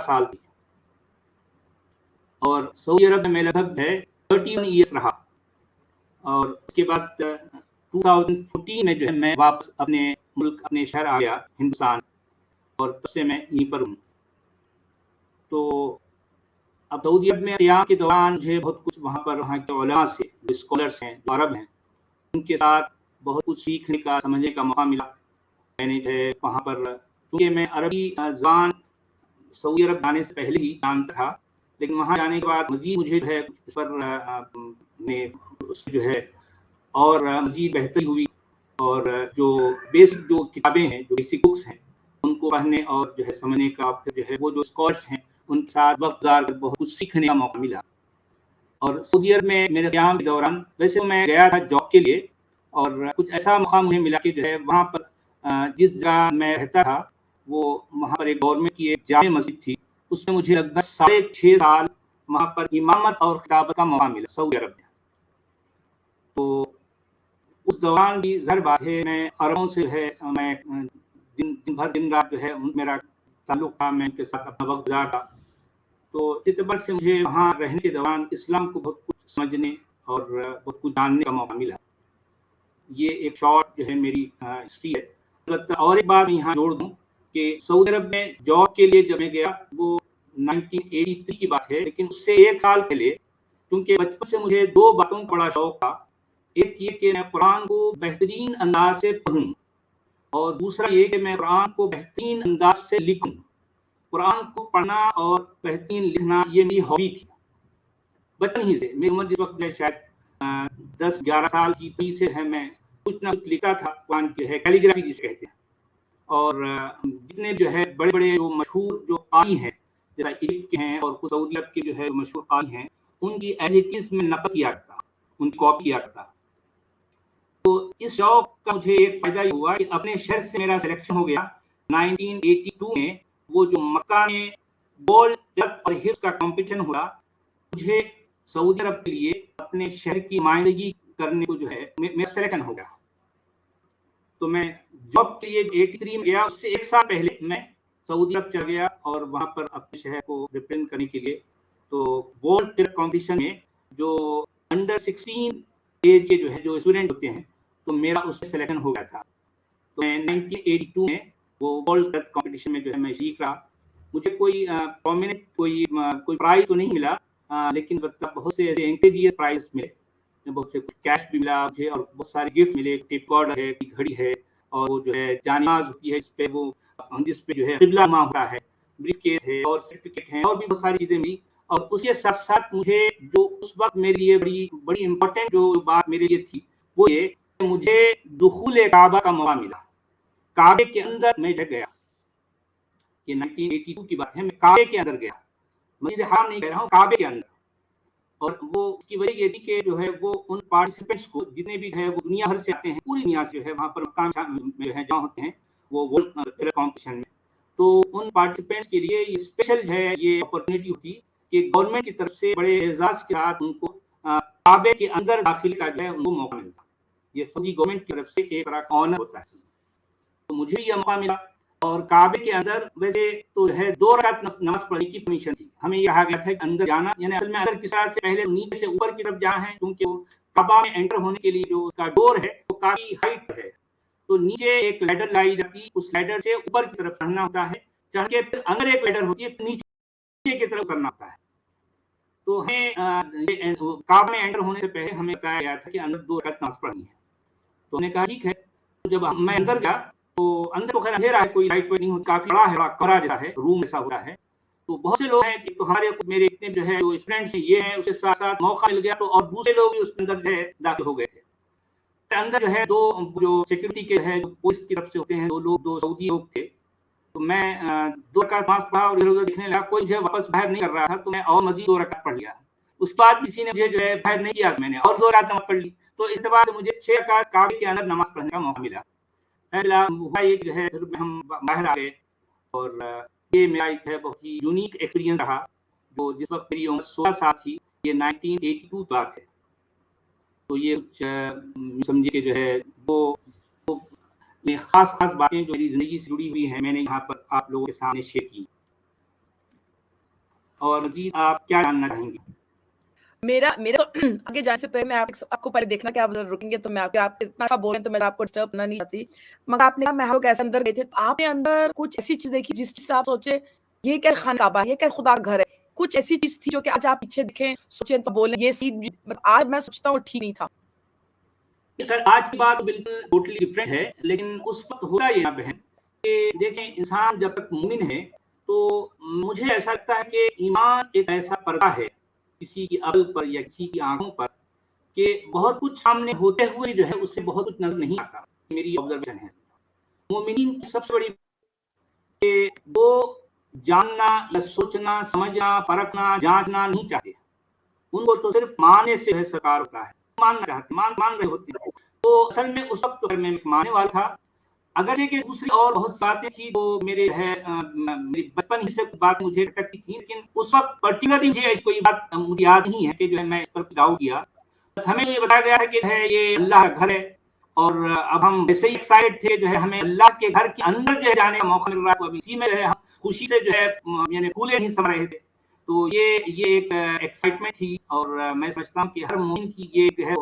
سال تھی اور سعودی عرب میں میں لگ بھگ 31 ایئرس رہا، اور اس کے بعد 2014 میں جو ہے میں واپس اپنے ملک اپنے شہر آ گیا ہندوستان، اور تب سے میں یہیں پر ہوں۔ تو اب سعودی عرب میں قیام کے دوران مجھے بہت کچھ وہاں کے علماء سے جو اسکالرس ہیں جو عرب ہیں ان کے ساتھ بہت کچھ سیکھنے کا سمجھنے کا موقع ملا۔ میں نے جو ہے وہاں پر کیونکہ میں عربی زبان سعودی عرب جانے سے پہلے ہی جانتا تھا، لیکن وہاں جانے کے بعد مزید مجھے جو ہے اس پر اس جو ہے اور مزید بہتری ہوئی، اور جو بیسک جو کتابیں ہیں جو بیسک بکس ہیں ان کو پڑھنے اور جو ہے سمجھنے کا، جو ہے وہ جو اسکالرس ہیں ان کے ساتھ وقت گزار کر بہت کچھ سیکھنے کا موقع ملا۔ اور سعودی عرب میں میرے قیام کے دوران ویسے میں گیا تھا جاب کے لیے، اور کچھ ایسا موقع مجھے ملا کہ جو ہے وہاں پر جس جگہ میں رہتا تھا وہ وہاں پر ایک گورنمنٹ کی ایک جامع مسجد تھی، اس میں مجھے لگ بھگ 6.5 سال وہاں پر امامت اور خطابت کا موقع ملا سعودی عرب میں۔ تو اس دوران بھی ظاہر بات ہے میں عربوں سے ہے میں دن رات جو ہے میرا تعلق تھا، میں ان کے ساتھ اپنا وقت گزارا۔ تو اس اعتبار سے مجھے وہاں رہنے کے دوران اسلام کو بہت کچھ سمجھنے اور بہت کچھ جاننے کا موقع ملا۔ یہ ایک شارٹ جو ہے میری ہسٹری ہے۔ البتہ اور ایک بات یہاں جوڑ دوں کہ سعودی عرب میں جاب کے لیے جب میں گیا وہ 1983 کی بات ہے، لیکن اس سے 1 سال پہلے کیونکہ بچپن سے مجھے 2 باتوں کا بڑا شوق تھا، ایک یہ کہ میں قرآن کو بہترین انداز سے پڑھوں، اور دوسرا یہ کہ میں قرآن کو بہترین انداز سے لکھوں۔ قرآن کو پڑھنا اور بہترین لکھنا یہ میری ہابی تھی بچپن ہی سے۔ میری عمر جس وقت شاید 10-11 سال کی تھی سے ہے میں کچھ نہ کچھ لکھتا تھا، قرآن کی ہے کیلیگرافی جسے کہتے ہیں۔ اور جتنے جو ہے بڑے بڑے جو مشہور جو قاری ہیں جیسا ایجپٹ کے ہیں اور کچھ سعودی عرب کے جو ہے مشہور قاری ہیں ان کی ایز اٹ از میں نقل کیا کرتا، ان کی کاپی کیا کرتا۔ تو اس شوق کا مجھے ایک فائدہ یہ ہوا کہ اپنے شہر سے میرا سلیکشن ہو گیا 1982 میں۔ وہ جو مکہ میں بال ٹرک اور حفظ کا کمپٹیشن ہوا، مجھے سعودی عرب کے لیے اپنے شہر کی نمائندگی کرنے کو جو ہے میرا سلیکشن ہو گیا۔ تو میں جاب کے لیے 83 میں گیا، اس سے 1 سال پہلے میں سعودی عرب چلا گیا اور وہاں پر اپنے شہر کو ریپرزینٹ کرنے کے لیے تو بال ٹرک کمپٹیشن میں جو انڈر 16 ایج کے جو ہے جو اسٹوڈنٹ ہوتے ہیں تو میرا اس میں سلیکشن ہو گیا تھا۔ تو میں 1982 میں وہ بال ٹرک کمپٹیشن میں جو ہے میں شریک رہا۔ مجھے کوئی پرومیننٹ کوئی پرائز تو نہیں ملا، لیکن بہت سے ایسے انکریجیس پرائز ملے، بہت سے کیش بھی ملا مجھے اور بہت سارے گفٹ ملے، ٹیپ کارڈ ہے، گھڑی ہے، اور وہ جو ہے جانماز ہوتی ہے اس پہ وہ جس پہ جو ہے قبلہ نما ہوتا ہے، بریف کیس ہے اور سرٹیفکیٹ ہیں اور بھی بہت ساری چیزیں ملی۔ اور اس کے ساتھ ساتھ مجھے جو اس وقت میرے لیے بڑی امپورٹنٹ جو بات میرے لیے تھی وہ یہ کہ مجھے دخول کعبہ کا موقع ملا۔ کعبے کے اندر میں گیا، یہ 1982 کی بات ہے، میں کعبے کے اندر گیا، مسجد حرام نہیں کہہ رہا ہوں، کعبے کے اندر۔ اور وہ اس کی وجہ یہ تھی کہ جو ہے وہ ان پارٹیسپینٹس کو جتنے بھی ہے وہ دنیا بھر سے آتے ہیں، پوری دنیا سے جو ہے وہاں پر مقام میں جمع ہوتے ہیں وہ ورلڈ کمپٹیشن میں۔ تو ان پارٹیسپینٹس کے لیے یہ اسپیشل ہے یہ اپرچونیٹی ہوتی کہ گورنمنٹ کی طرف سے بڑے اعزاز کے ساتھ ان کو کعبے کے اندر داخل کا جو ہے ان کو موقع ملتا۔ یہ سعودی گورنمنٹ کی طرف سے ایک طرح کا آنر ہوتا ہے۔ تو مجھے یہ موقع ملا، اور کعبے کے اندر ویسے تو ہے 2 رکعت نماز پڑھنے کی پرمیشن تھی، ہمیں یہ کہا گیا تھا کہ اندر جانا یعنی اصل میں اندر کس طرح سے پہلے نیچے سے اوپر کی طرف جانا ہے، کیونکہ وہ کعبہ میں انٹر ہونے کے لیے جو اس کا ڈور ہے وہ کافی ہائٹ ہے، تو نیچے ایک لیڈر لائی جاتی، اس لیڈر سے اوپر کی طرف چڑھنا ہوتا ہے، چڑھ کے پھر اندر ایک لیڈر ہوتی ہے، پھر نیچے کی طرف کرنا ہوتا ہے۔ تو ہمیں کعبہ میں انٹر ہونے سے پہلے ہمیں بتایا گیا تھا کہ اندر 2 رکعت نماز پڑھنی ہے۔ تو ہم نے کہا ٹھیک ہے۔ جب میں اندر گیا تو اندر تو خیر اندھیرا ہے، کوئی لائٹ نہیں ہوتی، کافی بڑا ہے، کمرہ جیسا ہے، روم ایسا ہوا ہے۔ تو بہت سے لوگ ہیں کہ تو ہمارے میرے اتنے جو ہے جو اسٹوڈنٹس ہیں یہ ہیں، اس کے ساتھ ساتھ موقع مل گیا تو اور دوسرے لوگ بھی اس کے اندر جو ہے داخل ہو گئے تھے۔ اندر جو ہے 2 جو سیکورٹی کے ہے جو پولیس کی طرف سے ہوتے ہیں 2 سعودی لوگ تھے۔ تو میں 2 رکعت نماز پڑھا اور ادھر ادھر دیکھنے لگا، کوئی مجھے واپس باہر نہیں کر رہا تھا، تو میں اور مزید 2 رکعت پڑھ لیا۔ اس کے بعد کسی نے مجھے جو ہے باہر نہیں کیا، میں نے اور 2 رکعت نماز پڑھ لی، تو اس اعتبار سے مجھے 6 رکعت کعبے کے اندر نماز پڑھنے کا موقع ملا۔ ہوا یہ جو ہے ہم باہر آ گئے، اور یہ میرا ایک ہے بہت ہی یونیک ایکسپیرینس رہا، جو جس وقت میری عمر 16 سال تھی، یہ 1982 بات ہے۔ تو یہ سمجھے کہ جو ہے وہ خاص باتیں جو میری زندگی سے جڑی ہوئی ہیں میں نے یہاں پر آپ لوگوں کے سامنے شیئر کی۔ اور مزید آپ کیا جاننا چاہیں گے؟ میرا تو آگے جانے سے پہلے میں آپ کو پہلے دیکھنا کہ آپ رکیں گے تو میں آپ اتنا بولیں تو میں آپ کو ڈسٹرب کرنا نہیں چاہتی، مگر آپ نے کہا میں لوگ ایسے اندر گئے تھے، تو آپ نے اندر کچھ ایسی چیز دیکھی جس چیز سے آپ سوچے یہ کیا خانہ کعبہ ہے، یہ کیا خدا کا گھر ہے، کچھ ایسی چیز تھی جو کہ آج آپ پیچھے دیکھیں سوچیں تو بولیں یہ سیٹ آج میں سوچتا ہوں ٹھیک نہیں تھا؟ آج کی بات بالکل ٹوٹلی ڈفرینٹ ہے، لیکن اس وقت ہوتا یہ بہن کہ دیکھیں انسان جب تک مومن ہے تو مجھے ایسا لگتا ہے کہ ایمان ایک ایسا پردہ ہے کسی کی عقل پر یا کسی کی آنکھوں پر کہ بہت کچھ سامنے ہوتے ہوئے جو ہے اس سے بہت کچھ نظر نہیں آتا. میری آبزرویشن ہے مومنین کی سب سے بڑی کہ وہ جاننا یا سوچنا سمجھنا پرکھنا جانچنا نہیں چاہتے. ان کو تو صرف ماننے سے سرکار ہوتا ہے، ماننا چاہتے مان رہے ہوتے ہیں. تو اصل میں اس وقت میں ماننے والا تھا، اگرچہ کہ دوسری اور بہت باتیں تھی جو میرے میری بچپن ہی سے بات مجھے اٹکتی تھی، لیکن اس وقت پرٹیکولرلی مجھے کوئی بات مجھے یاد نہیں ہے کہ جو ہے میں اس پر ڈاؤٹ کیا. بس ہمیں یہ بتایا گیا ہے کہ ہے یہ اللہ کا گھر ہے، اور اب ہم ویسے ہی ایکسائٹڈ تھے جو ہے ہمیں اللہ کے گھر کے اندر جو ہے جانے کا موقع مل رہا ہے، تو اب اسی میں جو ہے ہم خوشی سے جو ہے یعنی پھولے نہیں سما رہے تھے. تو یہ ایک ایکسائٹمنٹ تھی، اور میں سمجھتا ہوں کہ ہر مومن کی یہ جو ہے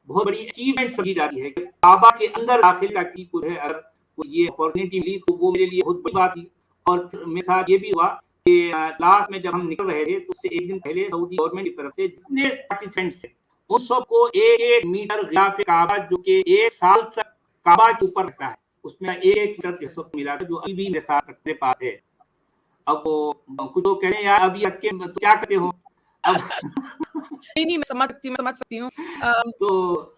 بہت بڑی اچیومنٹ سمجھی جاتی ہے کہ کعبہ کے اندر داخل کا کی جو ہے اگر یہ اپورچونیٹی ملی تو وہ میرے لیے بہت بڑی بات تھی. اور میرے ساتھ یہ بھی ہوا کہ لاسٹ میں جب ہم نکل رہے تھے تو اس سے ایک دن پہلے سعودی گورنمنٹ کی طرف سے جتنے پارٹیسپینٹس تھے ان سب کو 1 میٹر غلاف کعبہ جو کہ 1 سال تک کعبہ کے اوپر رکھتا ہے، اس میں 1 میٹر کے سب ملا تھا جو ابھی بھی میرے ساتھ رکھنے پاس ہے. اب وہ کچھ لوگ کہہ رہے ہیں یار ابھی رکھ کے تو کیا کرتے ہو اب نہیں میں سمجھ سکتی ہوں. تو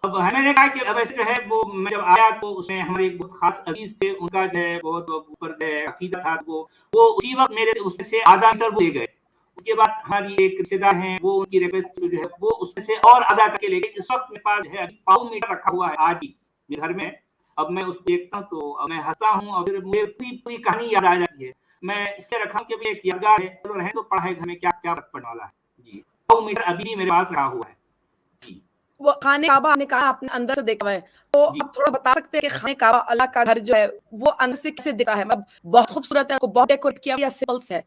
اب میں نے کہا کہ اب ایسے جو ہے وہ میں جب آیا تو اس میں ہمارے ایک بہت خاص عزیز تھے، ان کا جو ہے بہت اوپر جو ہے عقیدہ تھا، وہ اسی وقت میرے اس میں سے آدھا میٹر وہ لے گئے. اس کے بعد ہماری ایک رشتے دار ہیں وہ ان کی ریکویسٹ جو ہے وہ اس میں سے اور آدھا کر کے لے گئے. اس وقت میرے پاس جو ہے ابھی 1.5 میٹر رکھا ہوا ہے آج ہی میرے گھر میں. اب میں اس کو دیکھتا ہوں تو اب میں ہنستا ہوں اور پھر مجھے پوری کہانی یاد آ جاتی ہے. میں اس لیے رکھا ہوں کہ ایک یادگار ہے، چلو رہنے تو پڑا ہے گھر میں کیا فرق پڑنے والا ہے. جی 100 میٹر ابھی بھی میرے پاس رہا ہوا ہے. جی وہ خانہ کعبہ نے کہا آپ نے اندر سے دیکھا ہے، تو جی آپ تھوڑا بتا سکتے ہیں کہ خانہ کعبہ اللہ کا گھر جو ہے وہ اندر سے کیسے دکھا ہے؟ بہت خوبصورت ہے، بہت ڈیکوریٹ کیا یا سمپل ہے؟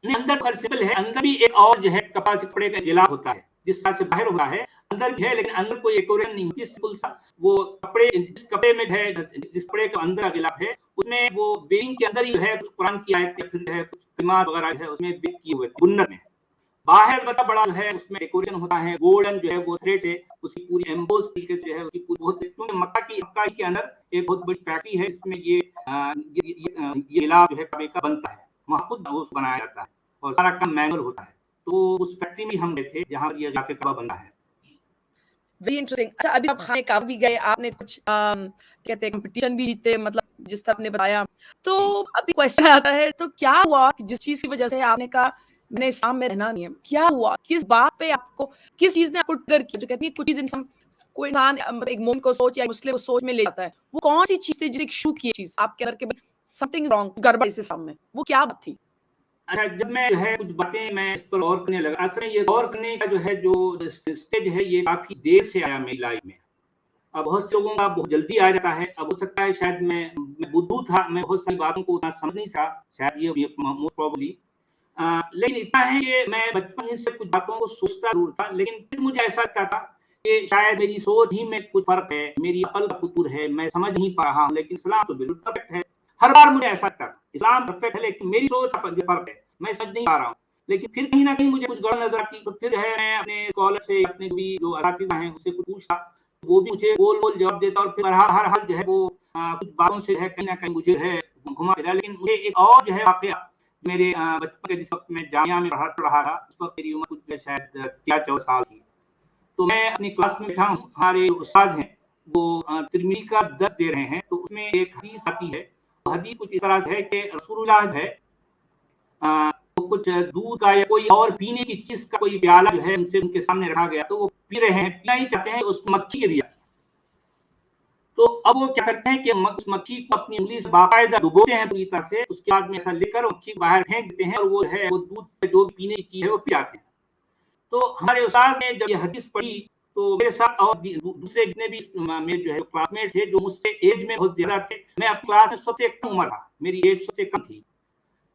نہیں اندر سمپل ہے، اندر بھی ایک اور جو ہے کپڑا سے کپڑے کا غلاف ہوتا ہے جس طرح سے باہر ہوتا ہے اندر بھی ہے، لیکن اندر کوئی ڈیکوریشن نہیں ہوتی، سمپل سا وہ کپڑے جس کپڑے میں ہے جس کپڑے کا اندر غلاف ہے اس میں وہ ویلنگ کے اندر ہی ہے کچھ قرآن کی آیت یا پھر ہے کچھ کلمات وغیرہ ہے اس میں بیک کیے ہوئے گنر میں. باہر البتہ بڑا ہے اس میں ڈیکوریشن ہوتا ہے گولڈن جو ہے وہ تھریڈ سے اس کی پوری ایمبوز طریقے سے ہے، اس کی پوری بہت کیونکہ مکہ کے اندر ایک بہت بڑی فیکٹری ہے اس میں یہ علاج جو ہے کعبے کا بنتا ہے، وہاں خود بنایا جاتا ہے اور سارا کام مینول ہوتا ہے. تو اس فیکٹری میں ہم گئے تھے جہاں یہ غلاف کعبہ بنتا ہے. Very interesting. اچھا ابھی آپ خانہ کعبہ بھی گئے، آپ نے کچھ کہتے ہیں کمپٹیشن بھی جیتے، مطلب جس طرح آپ نے بتایا، تو ابھی کوشچن آتا ہے تو کیا ہوا جس چیز کی وجہ سے آپ نے کہا میں نے اسلام میں رہنا نہیں ہے؟ کیا ہوا؟ کس بات پہ آپ کو کس چیز نے آپ کو ٹریگر کیا؟ جو کہتی ہے کچھ چیز انسان کوئی انسان ایک مومن کو سوچ یا مسلم کو سوچ میں لے جاتا ہے، وہ کون سی چیز تھی جس ایک شو کی چیز آپ کے اندر کے سم تھنگ رانگ گڑبڑ اس اسلام میں، وہ کیا بات تھی؟ اچھا جب میں جو ہے کچھ باتیں میں اس پر غور کرنے لگا، اصل میں یہ غور کرنے کا جو ہے جو اسٹیج ہے یہ کافی دیر سے آیا میری لائف میں. اب بہت سے لوگوں کا بہت جلدی آ جاتا ہے، اب ہو سکتا ہے شاید میں بدھو تھا، میں بہت ساری باتوں کو اتنا سمجھ نہیں سکا شاید یہ موسٹ پروبلی. لیکن اتنا ہے کہ میں بچپن ہی سے کچھ باتوں کو سوچتا ضرور تھا، لیکن پھر مجھے ایسا لگتا تھا کہ شاید میری سوچ ہی میں کچھ فرق ہے، میری عقل کا قصور ہے، میں سمجھ نہیں پا رہا ہوں. لیکن اسلام تو بالکل پرفیکٹ ہے، ہر بار مجھے ایسا لگتا تھا اسلام پرفیکٹ ہے لیکن میری سوچ جو فرق ہے میں سمجھ نہیں پا رہا ہوں. لیکن پھر کہیں نہ کہیں مجھے کچھ گڑبڑ نظر آتی تو پھر ہے میں اپنے اسکالر سے اپنے بھی جو اساتذہ ہیں اس سے کچھ پوچھتا، وہ بھی مجھے گول گول جواب دیتا اور پھر ہر حال جو ہے وہ کچھ باتوں سے ہے کہیں نہ کہیں مجھے ہے گھما پھرا. لیکن مجھے ایک اور جو ہے واقعہ میرے بچپن کے جس وقت میں جامعہ میں پڑھ رہا تھا اس وقت میری عمر کچھ شاید 13-14 سال تھی. تو میں اپنی کلاس میں بیٹھا ہوں، ہمارے استاد ہیں وہ ترمذی کا درس دے رہے ہیں، تو اس میں ایک حدیث آتی ہے. حدیث کچھ اس طرح سے ہے کہ رسول اللہ ہے کچھ دودھ کا یا کوئی اور پینے کی چیز کا کوئی پیالہ جو ہے ان کے سامنے رکھا گیا تو وہ پی رہے ہیں، پینا ہی چاہتے ہیں، اس مکھی گریا. تو اب وہ کیا کرتے ہیں کہ اس مکھی کو اپنی انگلی سے باقاعدہ ڈبوتے ہیں پوری طرح سے، اس کے بعد میں ایسا لے کر مکھی کو باہر پھینک دیتے ہیں اور وہ ہے وہ دودھ جو پینے کی چیز ہے وہ پی جاتے ہیں. تو ہمارے استاد نے جب یہ حدیث پڑھی تو میرے ساتھ اور دوسرے جتنے بھی میرے جو ہے کلاس میٹ تھے جو مجھ سے ایج میں بہت زیادہ تھے، میں اب کلاس میں سب سے کم عمر تھا، میری ایج سب سے کم تھی.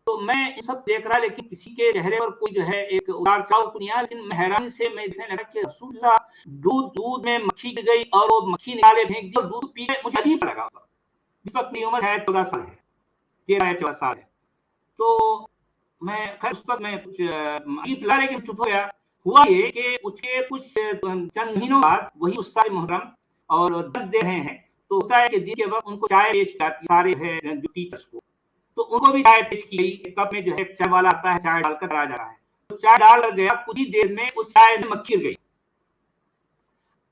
تو میں ان سب دیکھ رہا لیکن کسی کے چہرے پر کوئی جو ہے ایک اتار چڑھاؤ تو نہیں آیا، لیکن میں حیرانی سے میں دیکھنے لگا کہ رسول اللہ دودھ میں مکھی گر گئی اور وہ مکھی نکالے پھینک دی اور دودھ پی گئے. مجھے عجیب لگا. اس وقت میری عمر ہے 14 سال ہے، 13 یا 14 سال ہے. تو میں خیر اس وقت میں کچھ عجیب لگا لیکن چپ ہو گیا. ہوا یہ کہ اس کے کچھ چند مہینوں بعد وہی استاد محترم اور درس دے رہے ہیں، تو ہوتا ہے کہ دن کے وقت ان کو چائے پیش کرتی سارے ہے جو ٹیچرس کو، تو ان کو بھی چائے پیش کی گئی. ایک کپ میں جو ہے چائے والا آتا ہے، چائے ڈال کر آ جا رہا ہے. تو چائے ڈال کر گیا، کچھ ہی دیر میں اس چائے میں مکھی گر گئی.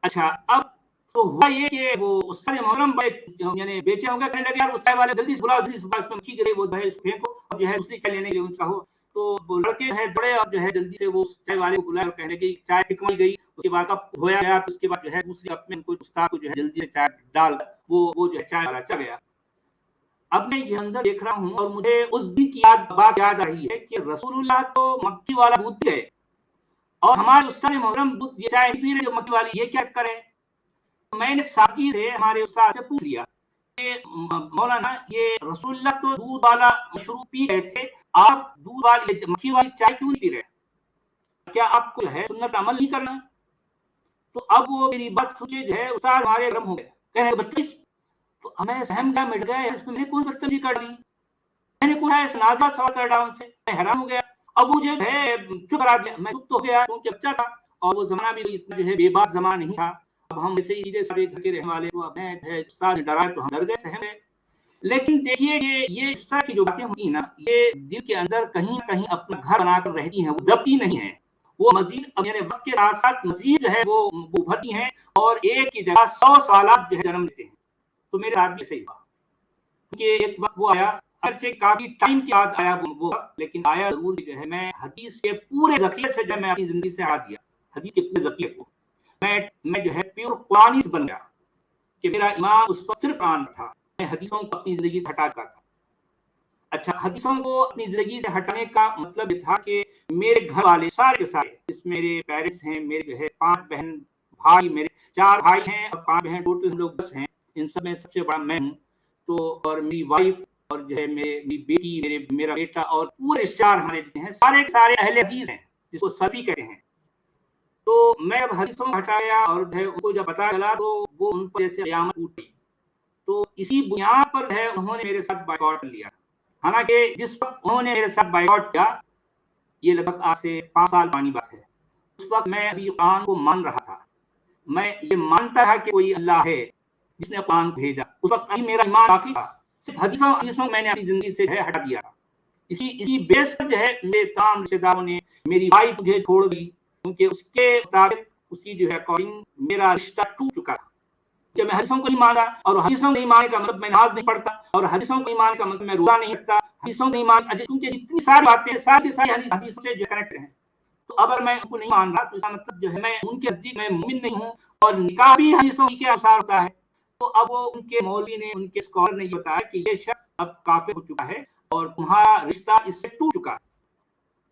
اچھا اب تو ہوا یہ کہ وہ استاد محترم یعنی بیچے ہوں گے، کہنے لگے یار اس چائے والے جلدی سے بلاؤ، جلدی سے اس میں مکھی گری، وہ جو ہے اس پھینکو اور جو ہے دوسری چائے لینے کے لیے ان کا ہو. تو وہ لڑکے جو ہے دوڑے اور جو ہے جلدی سے وہ چائے والے کو بلایا اور کہنے لگے چائے پھینکوائی گئی. اس کے بعد کپ دھویا گیا، اس کے بعد جو ہے دوسری کپ میں ان کو استاد کو جو ہے جلدی سے چائے ڈال وہ جو ہے چائے والا چل گیا. اب میں یہ منظر دیکھ رہا ہوں اور مجھے اس دن کی بات یاد آ رہی ہے کہ رسول اللہ تو مکھی والا دودھ پی گئے اور ہمارے استاد محترم دودھ یہ چائے پی رہے مکھی والی، یہ کیا کرے؟ میں نے ساتھی سے ہمارے استاد سے پوچھ لیا کہ مولانا یہ رسول اللہ تو دودھ والا مشروب پی رہے تھے، آپ دودھ والی مکھی والی چائے کیوں نہیں پی رہے؟ کیا آپ کو ہے سنت عمل نہیں کرنا؟ تو اب وہ میری بات سوچے جو ہے استاد ہمارے گرم ہو گئے، کہنے لگے 32. تو ہمیں سہم گیا، مٹ گیا، اس میں کوئی بدتمیزی کر دی، میں نے کوئی ایسا نازا سوال کر ڈالا ان سے. میں حیران ہو گیا. اب مجھے ہے چپ کرا دیا. میں چپ تو ہو گیا کیونکہ بچہ تھا اور وہ زمانہ بھی اتنا جو ہے بے بات زمانہ نہیں تھا. اب ہم ایسے ہی سارے گھر کے رہنے والے تو میں استاد ڈرا تو ہم ڈر گئے، سہم گئے. لیکن دیکھیے یہ اس طرح کی جو باتیں ہوتی ہیں نا، یہ دل کے اندر کہیں نہ کہیں اپنا گھر بنا کر رہتی ہیں، وہ دبتی نہیں ہیں. وہ مزید یعنی وقت کے ساتھ ساتھ مزید جو ہے وہ ابھرتی ہیں اور ایک کی جگہ 100 سوالات جو ہے جنم دیتے ہیں. تو میرے ساتھ بھی صحیح ہوا کہ ایک وقت وہ آیا، اگرچہ کافی ٹائم کے بعد آیا وہ وقت، لیکن آیا ضرور جو ہے. میں حدیث کے پورے ذخیرے سے جو ہے میں اپنی زندگی سے ہٹا دیا، حدیث کے پورے ذخیرے کو میں جو ہے پیور قرآنی بن گیا کہ میرا ایمان اس وقت صرف قرآن تھا. میں حدیثوں کو اپنی زندگی سے ہٹا کر تھا. اچھا حدیثوں کو اپنی زندگی سے ہٹانے کا مطلب یہ تھا کہ میرے گھر والے سارے کے سارے، جس میرے پیرنٹس ہیں، میرے جو ہے 5 بہن بھائی، میرے 4 بھائی ہیں اور 5 بہن، ٹوٹل ہم لوگ 10 ہیں. ان سب میں سب سے بڑا میں ہوں. تو اور میری وائف اور جو ہے میری بیٹی، میرا بیٹا اور پورے رشتے دار ہمارے ہیں، سارے کے سارے اہل حدیث ہیں، جس کو سلفی کہتے ہیں. تو میں اب حدیثوں کو ہٹایا اور جو ہے ان کو جب پتا چلا تو وہ ان پر جیسے قیامت ٹوٹ گئی. تو اسی بنیاد پر ہے انہوں نے میرے ساتھ بائیکاٹ لیا. حالانکہ جس وقت انہوں نے میرے ساتھ بائیکاٹ کیا، یہ لگ بھگ آج سے 5 سال پرانی بات ہے، اس وقت میں ابھی قرآن کو مان رہا تھا. میں یہ مانتا تھا کہ کوئی اللہ ہے جس نے قرآن کو بھیجا. اس وقت ابھی میرا ایمان باقی تھا، صرف حدیثوں میں نے اپنی زندگی سے ہٹا دیا. اسی بیس پر جو ہے میرے تمام رشتے داروں نے، میری وائف مجھے چھوڑ دی کیونکہ اس کے مطابق اسی جو ہے اکارڈنگ میرا رشتہ ٹوٹ چکا تھا. کہ میں حدیثوں کو نہیں مانا، اور حدیثوں کو نہیں ماننے کا مطلب میں نماز نہیں پڑھتا، اور حدیثوں کو نہیں ماننے کا مطلب میں روزہ نہیں رکھتا. حدیثوں کو نہیں مانتا کیونکہ جتنی ساری باتیں ساری حدیثوں سے جو کنیکٹ ہیں. تو اگر میں ان کو نہیں مان رہا تو اس کا مطلب جو ہے میں ان کے نزدیک میں مومن نہیں ہوں، اور نکاح بھی حدیثوں کے انسار ہوتا ہے. تو اب وہ ان کے مولوی نے، ان کے اسکالر نے یہ بتایا کہ یہ شخص اب کافر ہو چکا ہے اور تمہارا رشتہ اس سے ٹوٹ چکا ہے.